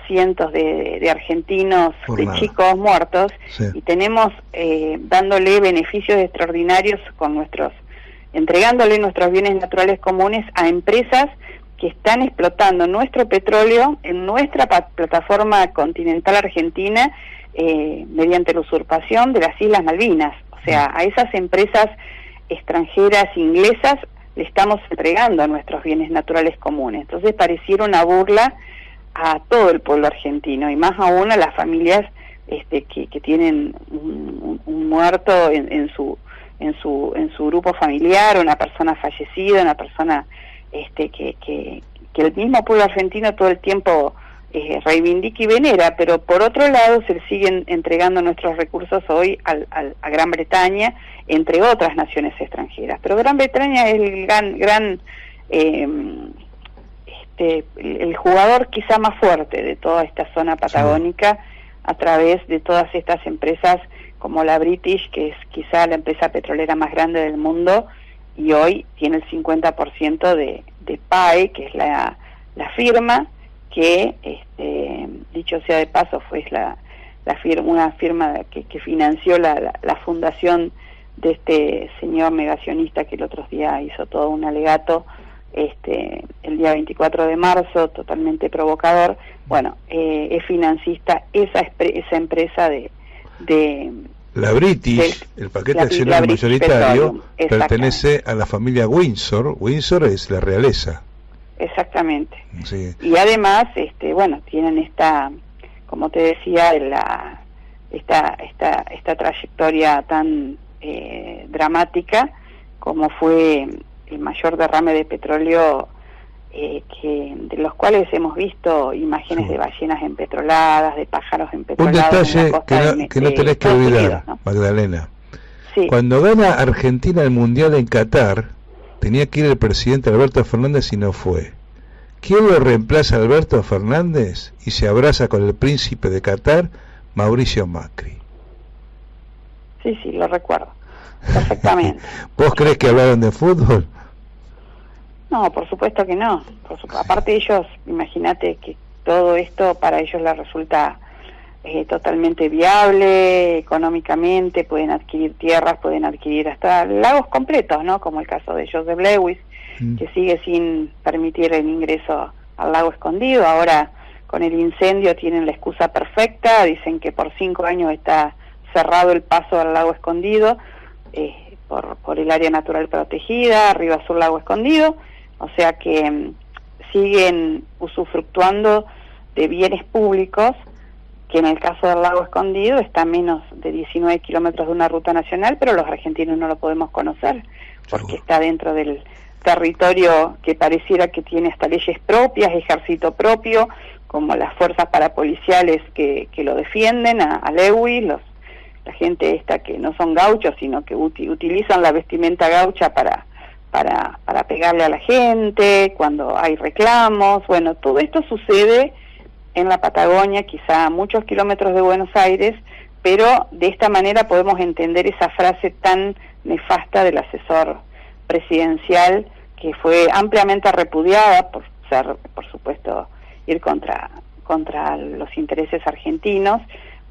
cientos de argentinos, de chicos muertos, y tenemos dándole beneficios extraordinarios entregándole nuestros bienes naturales comunes a empresas que están explotando nuestro petróleo en nuestra plataforma continental argentina, mediante la usurpación de las Islas Malvinas. O sea, a esas empresas extranjeras inglesas le estamos entregando nuestros bienes naturales comunes. Entonces pareciera una burla a todo el pueblo argentino, y más aún a las familias que tienen un muerto en su grupo familiar, una persona fallecida, una persona que el mismo pueblo argentino todo el tiempo reivindica y venera. Pero por otro lado se le siguen entregando nuestros recursos hoy a Gran Bretaña, entre otras naciones extranjeras. Pero Gran Bretaña es el jugador quizá más fuerte de toda esta zona patagónica, a través de todas estas empresas como la British, que es quizá la empresa petrolera más grande del mundo, y hoy tiene el 50% de PAE, que es la firma que, dicho sea de paso, fue una firma que financió la fundación de este señor negacionista, que el otro día hizo todo un alegato el día 24 de marzo, totalmente provocador. Bueno, es financista esa empresa de la British, el paquete accionario mayoritario pertenece a la familia Windsor. Windsor es la realeza. exactamente. Sí. Y además, bueno, tienen esta, como te decía, esta trayectoria tan dramática como fue el mayor derrame de petróleo, de los cuales hemos visto imágenes de ballenas empetroladas, de pájaros Un empetrolados. detalle que no tenés que olvidar, ¿no? Magdalena. Sí. Cuando gana Argentina el Mundial en Qatar, tenía que ir el presidente Alberto Fernández y no fue. ¿Quién lo reemplaza a Alberto Fernández y se abraza con el príncipe de Qatar? Mauricio Macri. Sí, lo recuerdo perfectamente. ¿Vos crees que hablaron de fútbol? No, por supuesto que no. Aparte ellos, imagínate que todo esto para ellos les resulta totalmente viable económicamente, pueden adquirir tierras, pueden adquirir hasta lagos completos, ¿no? Como el caso de Joseph Lewis, que sigue sin permitir el ingreso al lago escondido. Ahora con el incendio tienen la excusa perfecta, dicen que por 5 años está cerrado el paso al lago escondido, por el área natural protegida, Río Azul Lago Escondido, o sea que siguen usufructuando de bienes públicos que en el caso del Lago Escondido está a menos de 19 kilómetros de una ruta nacional, pero los argentinos no lo podemos conocer porque está dentro del territorio que pareciera que tiene hasta leyes propias, ejército propio, como las fuerzas parapoliciales que lo defienden, a Lewis, la gente esta que no son gauchos, sino que utilizan la vestimenta gaucha para pegarle a la gente, cuando hay reclamos. Bueno, todo esto sucede en la Patagonia, quizá a muchos kilómetros de Buenos Aires, pero de esta manera podemos entender esa frase tan nefasta del asesor presidencial, que fue ampliamente repudiada por ser, por supuesto, ir contra los intereses argentinos,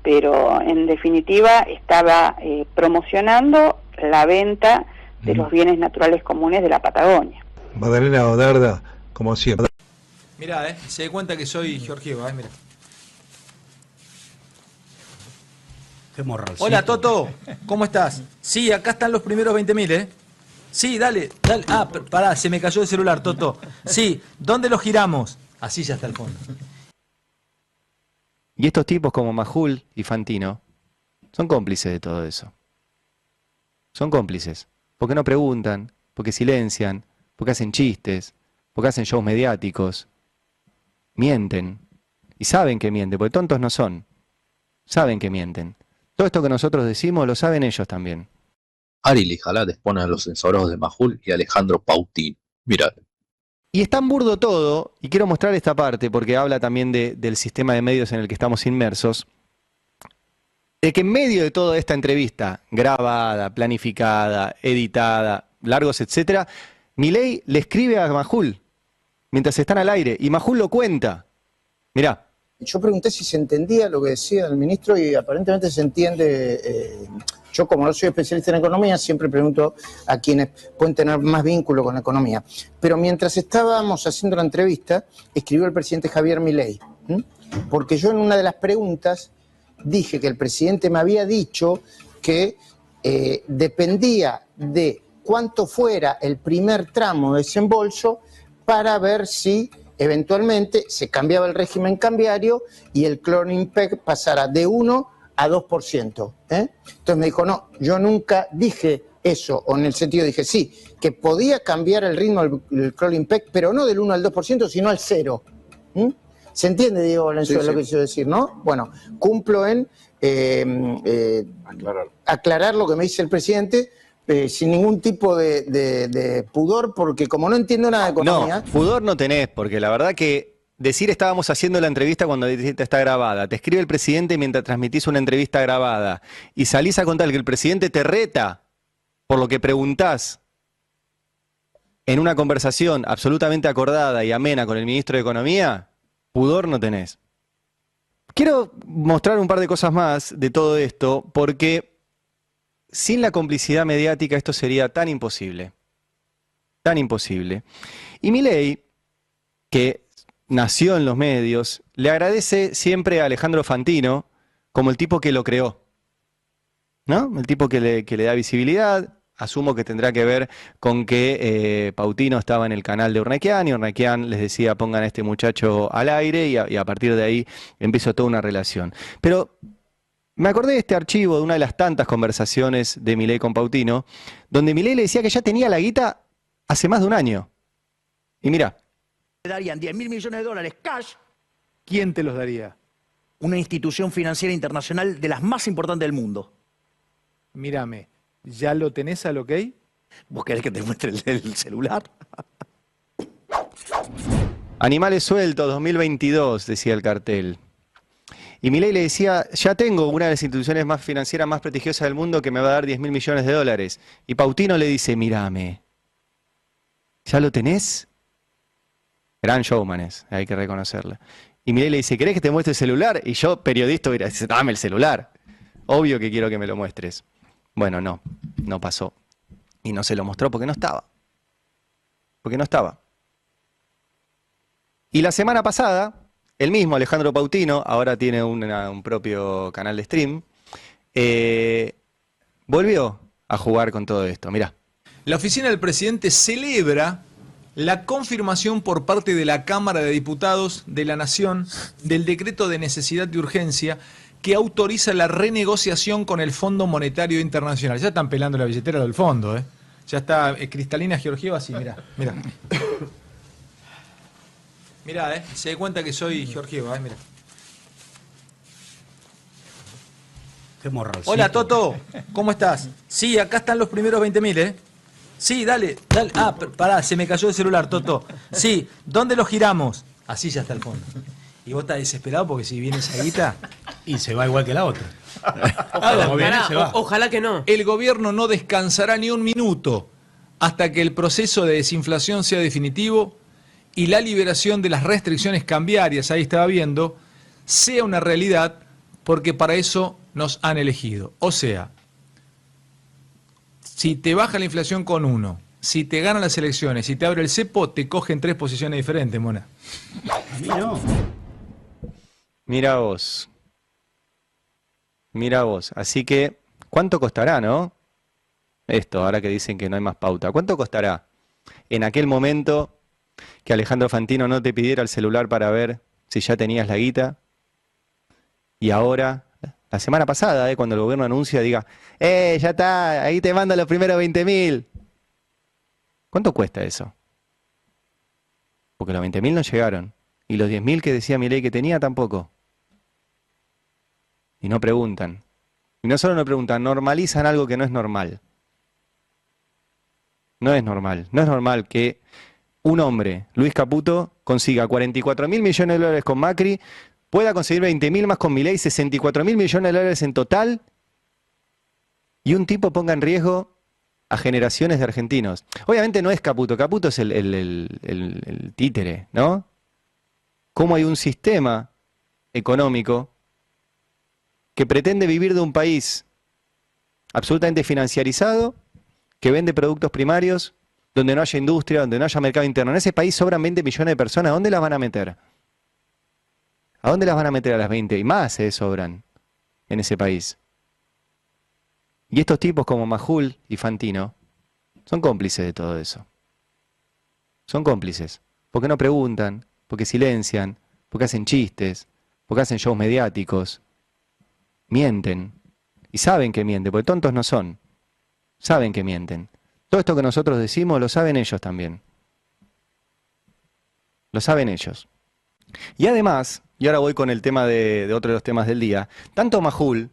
pero en definitiva estaba promocionando la venta de los bienes naturales comunes de la Patagonia. Magdalena Odarda, como siempre. Mirá, se da cuenta que soy Georgieva, mira. Qué morralcito. Hola, Toto, ¿cómo estás? Sí, acá están los primeros 20.000, Sí, dale. Ah, pará, se me cayó el celular, Toto. Sí, ¿dónde lo giramos? Así ya está el fondo. Y estos tipos como Majul y Fantino son cómplices de todo eso. Son cómplices. Porque no preguntan, porque silencian, porque hacen chistes, porque hacen shows mediáticos. Mienten. Y saben que mienten, porque tontos no son. Saben que mienten. Todo esto que nosotros decimos lo saben ellos también. Ari Lijalá expone a los censorados de Majul y Alejandro Pautín. Mirá. Y es tan burdo todo, y quiero mostrar esta parte porque habla también del sistema de medios en el que estamos inmersos, de que en medio de toda esta entrevista, grabada, planificada, editada, largos, etcétera, Milei le escribe a Majul mientras están al aire, y Majul lo cuenta. Mirá. Yo pregunté si se entendía lo que decía el ministro y aparentemente se entiende. Yo, como no soy especialista en economía, siempre pregunto a quienes pueden tener más vínculo con la economía. Pero mientras estábamos haciendo la entrevista, escribió el presidente Javier Milei, porque yo en una de las preguntas dije que el presidente me había dicho que dependía de cuánto fuera el primer tramo de desembolso para ver si eventualmente se cambiaba el régimen cambiario y el cloring peg pasara de 1 a 2%. Entonces me dijo, no, yo nunca dije eso, o en el sentido dije, sí, que podía cambiar el ritmo del cloring peg, pero no del 1 al 2%, sino al 0. ¿Se entiende, Diego Valenzuela, lo que quiero decir, no? Bueno, cumplo en aclarar lo que me dice el presidente, sin ningún tipo de pudor, porque como no entiendo nada de economía... No, pudor no tenés, porque la verdad que decir estábamos haciendo la entrevista cuando está grabada, te escribe el presidente mientras transmitís una entrevista grabada, y salís a contar que el presidente te reta por lo que preguntás en una conversación absolutamente acordada y amena con el ministro de Economía, pudor no tenés. Quiero mostrar un par de cosas más de todo esto, porque sin la complicidad mediática esto sería tan imposible. Tan imposible. Y Milei, que nació en los medios, le agradece siempre a Alejandro Fantino como el tipo que lo creó, ¿no? El tipo que le da visibilidad. asumo que tendrá que ver con que Pautino estaba en el canal de Urnequian y Urnequian les decía pongan a este muchacho al aire y a partir de ahí empezó toda una relación. Pero me acordé de este archivo de una de las tantas conversaciones de Milei con Pautino, donde Milei le decía que ya tenía la guita hace más de un año. Y mira. Te darían 10.000 millones de dólares cash. ¿Quién te los daría? Una institución financiera internacional de las más importantes del mundo. Mírame, ¿ya lo tenés al ok? ¿Vos querés que te muestre el celular? Animales sueltos 2022, decía el cartel. Y Milei le decía, ya tengo una de las instituciones más financieras más prestigiosas del mundo que me va a dar 10.000 millones de dólares. Y Pautino le dice, mírame, ¿ya lo tenés? Gran showman es, hay que reconocerle. Y Milei le dice, ¿querés que te muestre el celular? Y yo, periodista, hubiera dicho, dame el celular. Obvio que quiero que me lo muestres. Bueno, no pasó. Y no se lo mostró porque no estaba. Porque no estaba. Y la semana pasada, el mismo Alejandro Pautino, ahora tiene un propio canal de stream, volvió a jugar con todo esto. Mirá. La oficina del presidente celebra la confirmación por parte de la Cámara de Diputados de la Nación del decreto de necesidad de urgencia que autoriza la renegociación con el Fondo Monetario Internacional. Ya están pelando la billetera del fondo, ¿eh? Ya está Cristalina Georgieva así, mirá. Mirá, se da cuenta que soy Georgieva, mirá. Qué morralcito. Hola, Toto, ¿cómo estás? Sí, acá están los primeros 20.000, Sí, dale. Ah, pará, se me cayó el celular, Toto. Sí, ¿dónde lo giramos? Así ya está el fondo. Y vos estás desesperado porque si viene esa guita... Y se va igual que la otra. Ojalá que no. El gobierno no descansará ni un minuto hasta que el proceso de desinflación sea definitivo y la liberación de las restricciones cambiarias, ahí estaba viendo, sea una realidad porque para eso nos han elegido. O sea, si te baja la inflación con 1, si te ganan las elecciones, si te abre el cepo, te cogen 3 posiciones diferentes, mona. A mí no. Mira vos. Mira vos. Así que, ¿cuánto costará, no? Esto, ahora que dicen que no hay más pauta. ¿Cuánto costará en aquel momento que Alejandro Fantino no te pidiera el celular para ver si ya tenías la guita? Y ahora, la semana pasada, cuando el gobierno anuncia, diga, ya está, ahí te mando los primeros 20.000. ¿Cuánto cuesta eso? Porque los 20.000 no llegaron. Y los 10.000 que decía Milei que tenía tampoco. Y no preguntan. Y no solo no preguntan, normalizan algo que no es normal. No es normal. No es normal que un hombre, Luis Caputo, consiga 44.000 millones de dólares con Macri, pueda conseguir 20.000 más con Milei, 64.000 millones de dólares en total, y un tipo ponga en riesgo a generaciones de argentinos. Obviamente no es Caputo, Caputo es el títere, ¿no? Cómo hay un sistema económico que pretende vivir de un país absolutamente financiarizado, que vende productos primarios, donde no haya industria, donde no haya mercado interno. En ese país sobran 20 millones de personas. ¿A dónde las van a meter? ¿A dónde las van a meter a las 20? Y más sobran en ese país. Y estos tipos como Majul y Fantino son cómplices de todo eso. Son cómplices. Porque no preguntan, porque silencian, porque hacen chistes, porque hacen shows mediáticos. Mienten. Y saben que mienten, porque tontos no son. Saben que mienten. Todo esto que nosotros decimos lo saben ellos también. Lo saben ellos. Y además, y ahora voy con el tema de otro de los temas del día, tanto Majul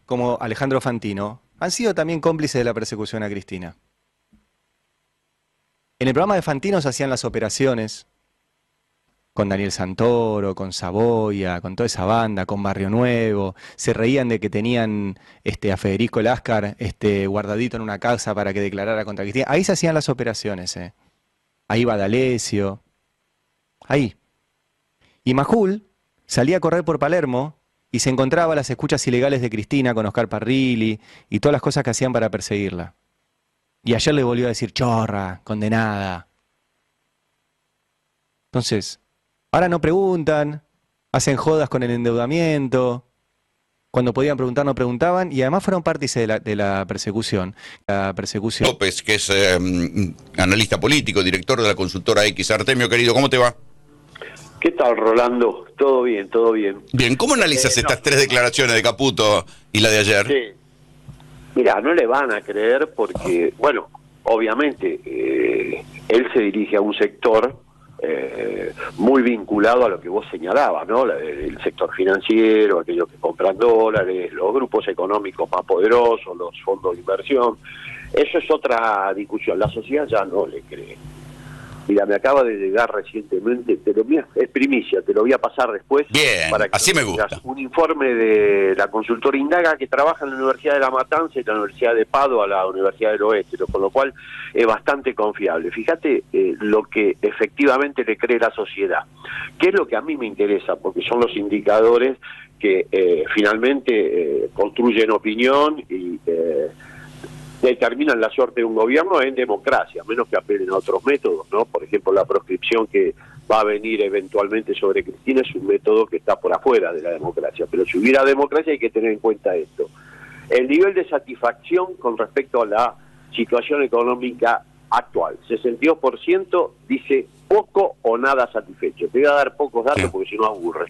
como Alejandro Fantino han sido también cómplices de la persecución a Cristina. En el programa de Fantino se hacían las operaciones con Daniel Santoro, con Saboya, con toda esa banda, con Barrio Nuevo, se reían de que tenían a Federico Láscar guardadito en una casa para que declarara contra Cristina. Ahí se hacían las operaciones, Ahí va D'Alessio, ahí. Y Majul salía a correr por Palermo y se encontraba las escuchas ilegales de Cristina con Oscar Parrilli y todas las cosas que hacían para perseguirla. Y ayer le volvió a decir, chorra, condenada. Entonces, ahora no preguntan, hacen jodas con el endeudamiento, Cuando podían preguntar, no preguntaban, y además fueron partícipe de la persecución. López, que es analista político, director de la consultora X. Artemio, querido, ¿cómo te va? ¿Qué tal, Rolando? Todo bien, todo bien. Bien, ¿cómo analizas estas tres declaraciones de Caputo y la de ayer? Sí. Mira, no le van a creer porque, bueno, obviamente él se dirige a un sector muy vinculado a lo que vos señalabas, ¿no? El sector financiero, aquellos que compran dólares, los grupos económicos más poderosos, los fondos de inversión. Eso es otra discusión. La sociedad ya no le cree. Mira, me acaba de llegar recientemente, es primicia, te lo voy a pasar después. Bien, para que así me gusta. Un informe de la consultora Indaga que trabaja en la Universidad de La Matanza y la Universidad de Padua, la Universidad del Oeste, con lo cual es bastante confiable. Fíjate lo que efectivamente le cree la sociedad. ¿Qué es lo que a mí me interesa? Porque son los indicadores que finalmente construyen opinión y determinan la suerte de un gobierno en democracia, a menos que apelen a otros métodos, ¿no? Por ejemplo, la proscripción que va a venir eventualmente sobre Cristina es un método que está por afuera de la democracia, pero si hubiera democracia hay que tener en cuenta esto. El nivel de satisfacción con respecto a la situación económica actual, 62% dice poco o nada satisfecho. Te voy a dar pocos datos porque si no aburre.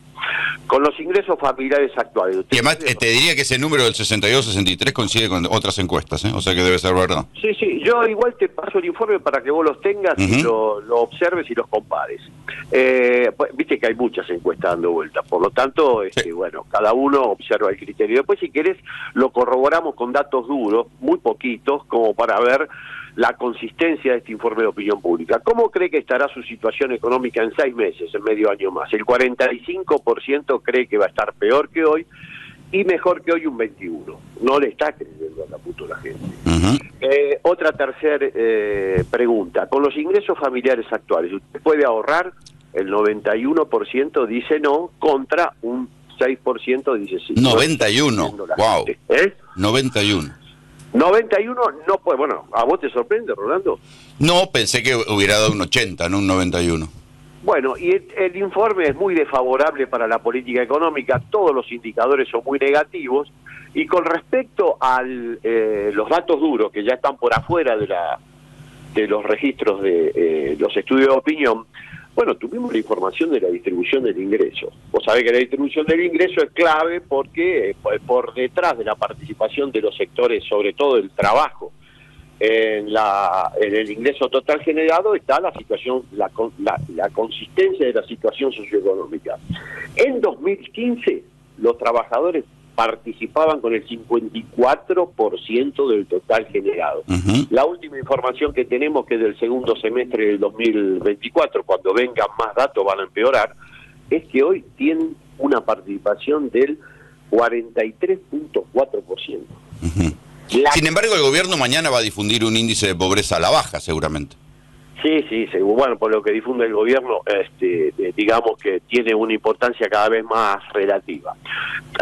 Con los ingresos familiares actuales. Y además te diría que ese número del 62-63 coincide con otras encuestas, ¿eh? O sea que debe ser verdad. Sí, yo igual te paso el informe para que vos los tengas y lo observes y los compares. Pues, viste que hay muchas encuestas dando vueltas, por lo tanto, bueno, cada uno observa el criterio. Después, si querés, lo corroboramos con datos duros, muy poquitos, como para ver la consistencia de este informe de opinión pública. ¿Cómo cree que estará su situación económica en 6 meses, en medio año más? El 45% cree que va a estar peor que hoy y mejor que hoy un 21%. No le está creyendo a Caputo la gente. Otra tercera pregunta. Con los ingresos familiares actuales, ¿usted puede ahorrar? El 91% dice no, contra un 6% dice sí. 91, wow. 91 no puede. Bueno, ¿a vos te sorprende, Rolando? No, pensé que hubiera dado un 80, no un 91. Bueno, y el informe es muy desfavorable para la política económica, todos los indicadores son muy negativos, y con respecto a los datos duros, que ya están por afuera de los registros de los estudios de opinión, bueno, tuvimos la información de la distribución del ingreso. Vos sabés que la distribución del ingreso es clave porque por detrás de la participación de los sectores, sobre todo el trabajo, en el ingreso total generado está la situación, la consistencia de la situación socioeconómica. En 2015 los trabajadores participaban con el 54% del total generado. La última información que tenemos, que es del segundo semestre del 2024, cuando vengan más datos van a empeorar, es que hoy tienen una participación del 43.4%. Sin embargo, el gobierno mañana va a difundir un índice de pobreza a la baja, seguramente. Sí, bueno, por lo que difunde el gobierno, digamos que tiene una importancia cada vez más relativa.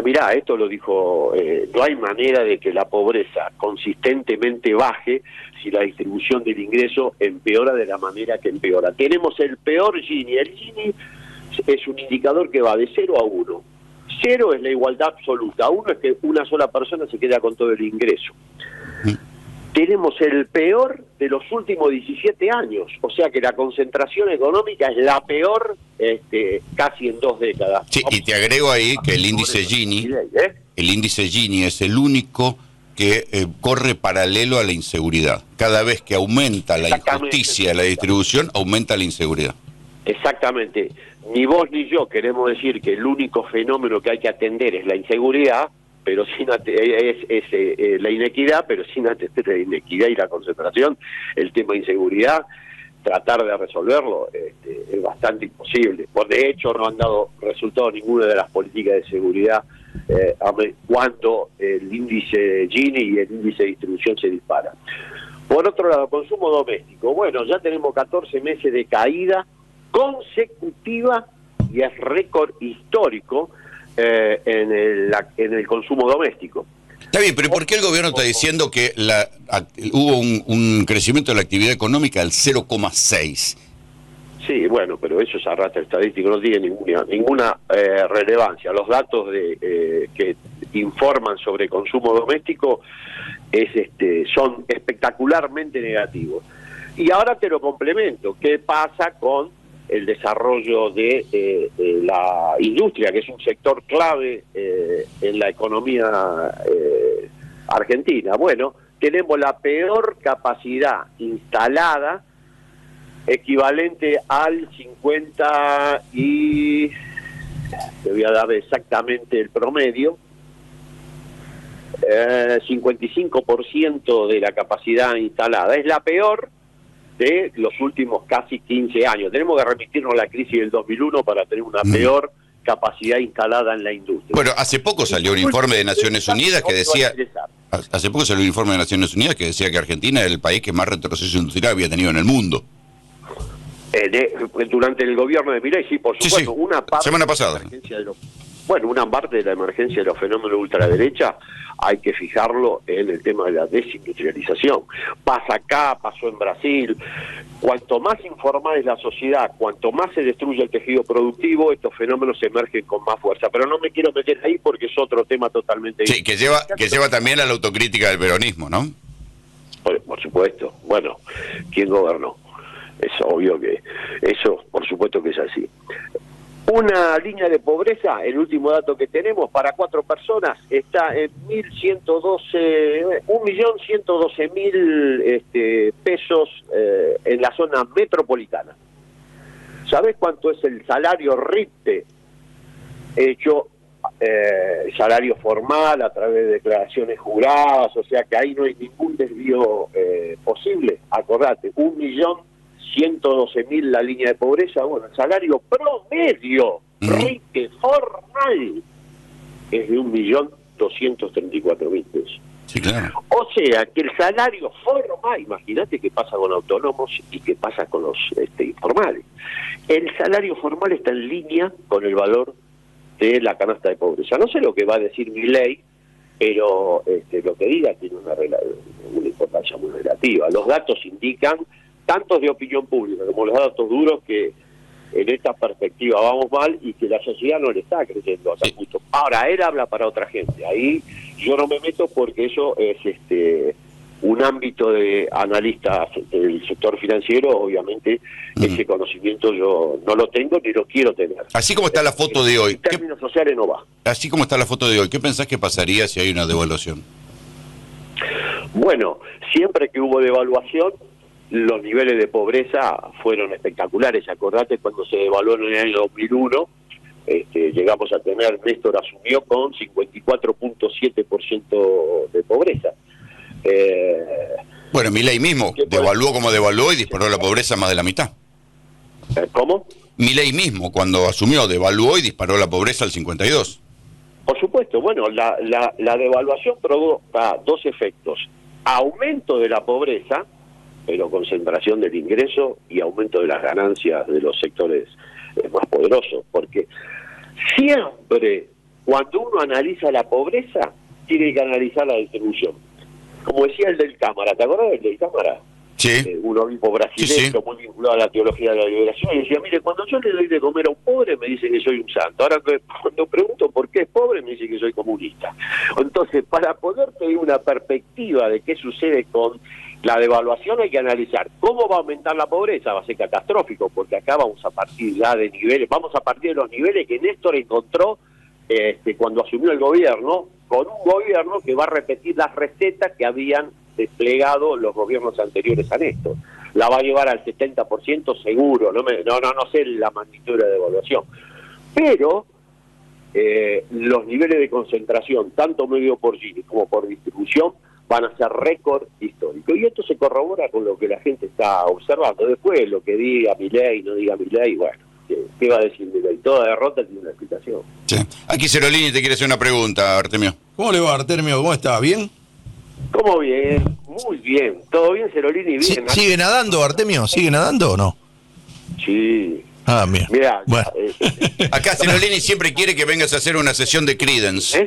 Mirá, esto lo dijo, no hay manera de que la pobreza consistentemente baje si la distribución del ingreso empeora de la manera que empeora. Tenemos el peor Gini. El Gini es un indicador que va de 0 a 1. 0 es la igualdad absoluta, 1 es que una sola persona se queda con todo el ingreso. Tenemos el peor de los últimos 17 años, o sea que la concentración económica es la peor casi en 2 décadas. Sí, y te agrego ahí que el índice Gini, es el único que corre paralelo a la inseguridad. Cada vez que aumenta la injusticia de la distribución, aumenta la inseguridad. Exactamente. Ni vos ni yo queremos decir que el único fenómeno que hay que atender es la inseguridad, pero sin la inequidad, pero sin atender la inequidad y la concentración, el tema de inseguridad, tratar de resolverlo es bastante imposible. De hecho, no han dado resultado ninguna de las políticas de seguridad cuando el índice Gini y el índice de distribución se disparan. Por otro lado, consumo doméstico. Bueno, ya tenemos 14 meses de caída consecutiva y es récord histórico en el consumo doméstico. Está bien, pero ¿por qué el gobierno está diciendo que hubo un crecimiento de la actividad económica del 0,6? Sí, bueno, pero eso es arrastre estadístico, no tiene ninguna relevancia. Los datos que informan sobre consumo doméstico son espectacularmente negativos. Y ahora te lo complemento, ¿qué pasa con el desarrollo de la industria, que es un sector clave en la economía argentina? Bueno, tenemos la peor capacidad instalada, equivalente al 50 y... te voy a dar exactamente el promedio, 55% de la capacidad instalada. Es la peor de los últimos casi 15 años. Tenemos que remitirnos a la crisis del 2001 para tener una peor capacidad instalada en la industria. Bueno, hace poco salió un informe de Naciones Unidas que decía... Hace poco salió un informe de Naciones Unidas que decía que Argentina era el país que más retroceso industrial había tenido en el mundo. Durante el gobierno de Milei, sí, por supuesto. Sí. Una parte semana pasada. Una parte de la emergencia de los fenómenos de ultraderecha hay que fijarlo en el tema de la desindustrialización. Pasa acá, pasó en Brasil. Cuanto más informada es la sociedad, cuanto más se destruye el tejido productivo, estos fenómenos emergen con más fuerza. Pero no me quiero meter ahí porque es otro tema totalmente diferente. Sí, que lleva también a la autocrítica del peronismo, ¿no? Por supuesto. Bueno, ¿quién gobernó? Es obvio que eso, por supuesto que es así. Una línea de pobreza, el último dato que tenemos, para 4 personas está en 1.112.000 pesos en la zona metropolitana. ¿Sabés cuánto es el salario RIPTE hecho salario formal a través de declaraciones juradas? O sea que ahí no hay ningún desvío posible. Acordate, 1.112.000 la línea de pobreza. Bueno, el salario promedio RIPTE formal es de 1.234.000 pesos. Sí, claro. O sea que el salario formal, imagínate qué pasa con autónomos y qué pasa con los informales. El salario formal está en línea con el valor de la canasta de pobreza. No sé lo que va a decir Milei, pero lo que diga tiene una importancia muy relativa. Los datos indican, tanto de opinión pública como los datos duros, que en esta perspectiva vamos mal y que la sociedad no le está creyendo hasta justo. Ahora, él habla para otra gente. Ahí yo no me meto porque eso es un ámbito de analistas del sector financiero. Obviamente ese conocimiento yo no lo tengo ni lo quiero tener. Así como está la foto de hoy. En términos sociales no va. Así como está la foto de hoy, ¿qué pensás que pasaría si hay una devaluación? Bueno, siempre que hubo devaluación, los niveles de pobreza fueron espectaculares. Acordate cuando se devaluó en el año 2001, llegamos a tener, Néstor asumió con 54.7% de pobreza. Bueno, Milei mismo devaluó como devaluó y disparó la pobreza más de la mitad. ¿Cómo? Milei mismo, cuando asumió, devaluó y disparó la pobreza al 52%. Por supuesto, bueno, la devaluación provoca dos efectos: aumento de la pobreza, pero concentración del ingreso, y aumento de las ganancias de los sectores más poderosos, porque siempre cuando uno analiza la pobreza tiene que analizar la distribución. Como decía el del Cámara, ¿te acuerdas del del Cámara? Sí. Un obispo brasileño muy vinculado a la teología de la liberación, y decía, mire, cuando yo le doy de comer a un pobre me dice que soy un santo. Ahora cuando pregunto por qué es pobre me dice que soy comunista. Entonces, para poder tener una perspectiva de qué sucede con la devaluación, hay que analizar cómo va a aumentar la pobreza. Va a ser catastrófico, porque acá vamos a partir ya de niveles, vamos a partir de los niveles que Néstor encontró cuando asumió el gobierno, con un gobierno que va a repetir las recetas que habían desplegado los gobiernos anteriores a Néstor. La va a llevar al 70% seguro, no sé la magnitud de la devaluación. Pero los niveles de concentración, tanto medio por Gini como por distribución, van a ser récord histórico. Y esto se corrobora con lo que la gente está observando. Después, lo que diga Milei, no diga Milei, bueno, ¿qué va a decir Milei? Toda derrota tiene una explicación. Sí. Aquí Cerolini te quiere hacer una pregunta, Artemio. ¿Cómo le va, Artemio? ¿Cómo está? ¿Bien? ¿Cómo bien? Muy bien. ¿Todo bien, Cerolini? Bien. ¿Sigue nadando, Artemio? ¿Sigue nadando o no? Sí. Ah, bien. Mirá, bueno. Acá Cerolini siempre quiere que vengas a hacer una sesión de Creedence.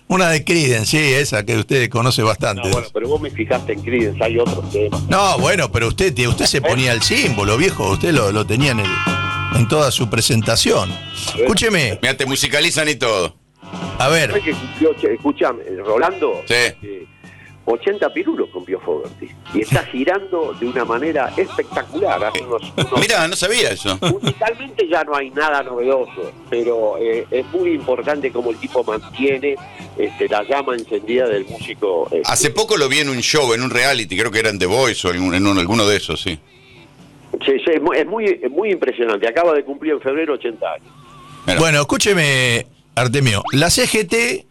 Una de Creedence, sí, esa que usted conoce bastante. No, bueno, pero vos me fijaste en Creedence, hay otros temas. No, bueno, pero usted se ponía el símbolo, viejo, usted lo tenía en toda su presentación. Escúcheme. Mira, te musicalizan y todo. A ver. Que cumplió, escuchame, Rolando, sí. 80 pirulos cumplió Fogerty y está girando de una manera espectacular. Hace unos Mirá, no sabía eso. musicalmente ya no hay nada novedoso, pero es muy importante cómo el tipo mantiene la llama encendida del músico. Hace poco lo vi en un show, en un reality, creo que era en The Voice o en alguno de esos, sí. Sí, es muy impresionante. Acaba de cumplir en febrero 80 años. Bueno, escúcheme, Artemio. La CGT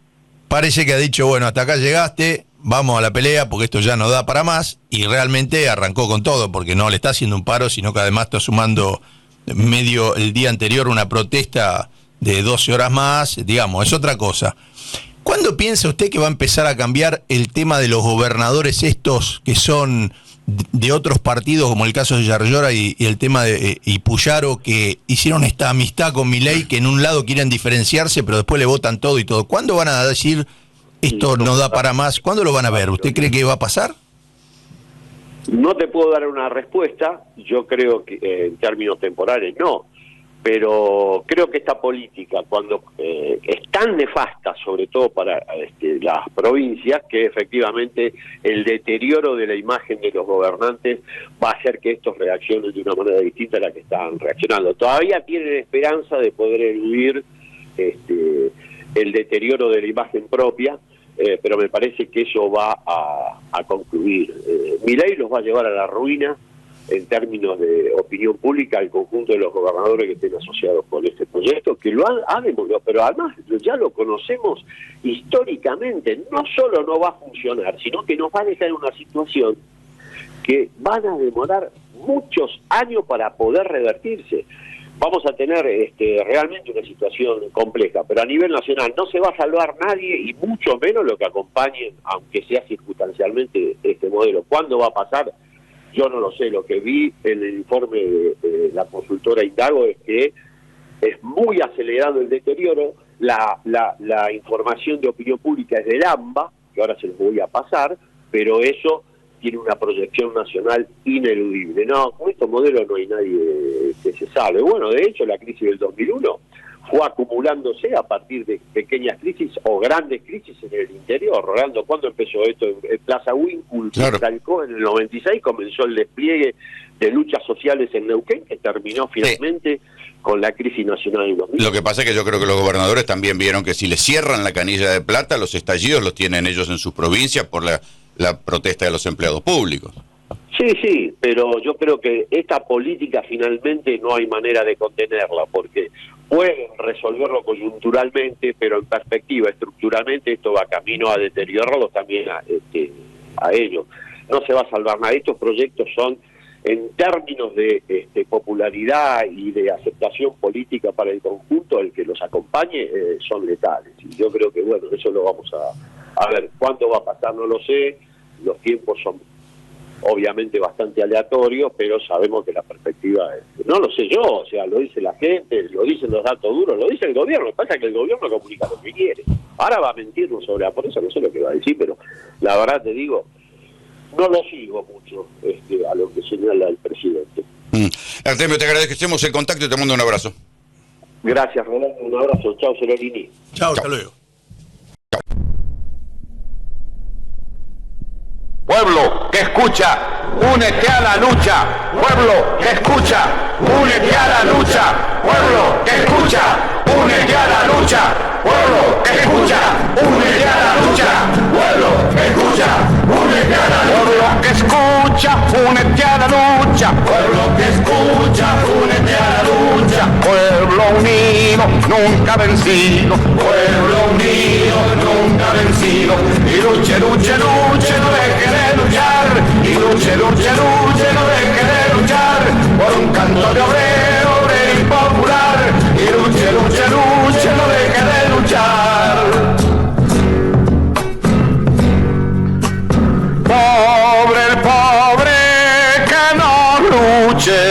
parece que ha dicho, bueno, hasta acá llegaste, vamos a la pelea porque esto ya no da para más, y realmente arrancó con todo, porque no le está haciendo un paro, sino que además está sumando medio el día anterior una protesta de 12 horas más, digamos, es otra cosa. ¿Cuándo piensa usted que va a empezar a cambiar el tema de los gobernadores estos que son de otros partidos, como el caso de Yarlora y el tema de Puyaro, que hicieron esta amistad con Milei, que en un lado quieren diferenciarse, pero después le votan todo y todo? ¿Cuándo van a decir esto no da para más? ¿Cuándo lo van a ver? ¿Usted cree que va a pasar? No te puedo dar una respuesta, yo creo que en términos temporales no, pero creo que esta política, cuando es tan nefasta, sobre todo para las provincias, que efectivamente el deterioro de la imagen de los gobernantes va a hacer que estos reaccionen de una manera distinta a la que están reaccionando. Todavía tienen esperanza de poder eludir el deterioro de la imagen propia, pero me parece que eso va a concluir. Milei los va a llevar a la ruina en términos de opinión pública al conjunto de los gobernadores que estén asociados con este proyecto, que lo ha demostrado, pero además ya lo conocemos históricamente. No solo no va a funcionar, sino que nos va a dejar en una situación que van a demorar muchos años para poder revertirse. Vamos a tener realmente una situación compleja, pero a nivel nacional no se va a salvar nadie, y mucho menos lo que acompañen, aunque sea circunstancialmente, este modelo. ¿Cuándo va a pasar? Yo no lo sé. Lo que vi en el informe de la consultora Indago es que es muy acelerado el deterioro. La información de opinión pública es del AMBA, que ahora se los voy a pasar, pero eso tiene una proyección nacional ineludible. No, con estos modelos no hay nadie que se salve. Bueno, de hecho, la crisis del 2001 fue acumulándose a partir de pequeñas crisis o grandes crisis en el interior. Rolando, ¿cuándo empezó esto? En Plaza Winkle, claro. En el 96 comenzó el despliegue de luchas sociales en Neuquén, que terminó finalmente con la crisis nacional del 2000. Lo que pasa es que yo creo que los gobernadores también vieron que si les cierran la canilla de plata, los estallidos los tienen ellos en sus provincias por la protesta de los empleados públicos. Sí, pero yo creo que esta política finalmente no hay manera de contenerla, porque pueden resolverlo coyunturalmente, pero en perspectiva, estructuralmente, esto va camino a deteriorarlos también a ellos. No se va a salvar nada. Estos proyectos son, en términos de popularidad y de aceptación política para el conjunto, el que los acompañe, son letales. Y yo creo que, bueno, eso lo vamos a ver. ¿Cuándo va a pasar? No lo sé. Los tiempos son obviamente bastante aleatorios, pero sabemos que la perspectiva es... No lo sé yo, o sea, lo dice la gente, lo dicen los datos duros, lo dice el gobierno. Lo que pasa es que el gobierno comunica lo que quiere. Ahora va a mentirnos sobre la pobreza, no sé lo que va a decir, pero la verdad te digo, no lo sigo mucho a lo que señala el presidente. Artemio, te agradecemos el contacto y te mando un abrazo. Gracias, Rolando, un abrazo. Chao, Cerorini. Chao, hasta luego. Pueblo que escucha, únete a la lucha. Pueblo que escucha, únete a la lucha. Pueblo que escucha, únete a la lucha. Pueblo que escucha, únete a la lucha. Pueblo que escucha, únete a la lucha. Pueblo que escucha, únete a la lucha. Pueblo que escucha, únete a la lucha. Pueblo unido, nunca vencido. Pueblo unido, nunca vencido. Y luche, luche, luche, no deje de luchar. Y luche, luche, luche, no deje de luchar. Por un canto de obrero, obrero y popular. Y luche, luche, luche, no deje de luchar. Pobre el pobre que no luche,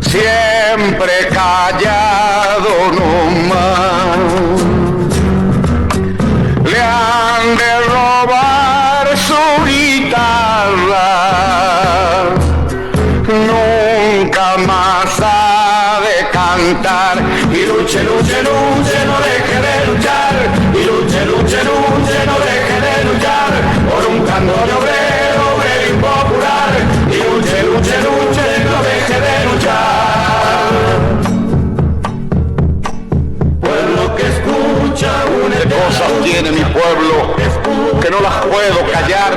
siempre callado nomás. Le han de robar su guitarra, nunca más ha de cantar. Y luche, luche, luche, no deje puedo callar.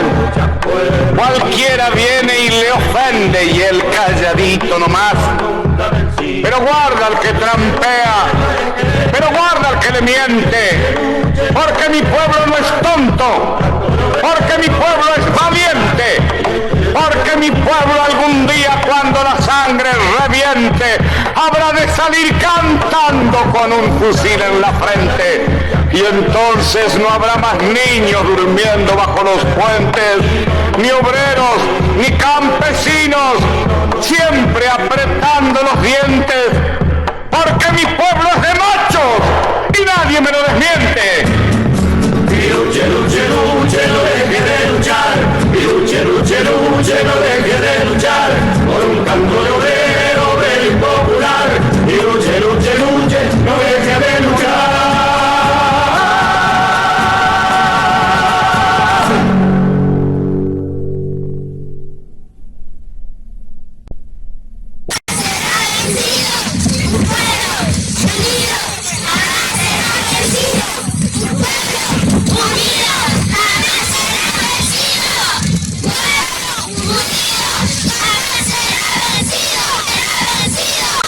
Cualquiera viene y le ofende y él calladito nomás. Pero guarda al que trampea, pero guarda al que le miente, porque mi pueblo no es tonto, porque mi pueblo es valiente, porque mi pueblo algún día cuando la sangre reviente habrá de salir cantando con un fusil en la frente. Y entonces no habrá más niños durmiendo bajo los puentes, ni obreros, ni campesinos, siempre apretando los dientes, porque mi pueblo es de machos y nadie me lo desmiente.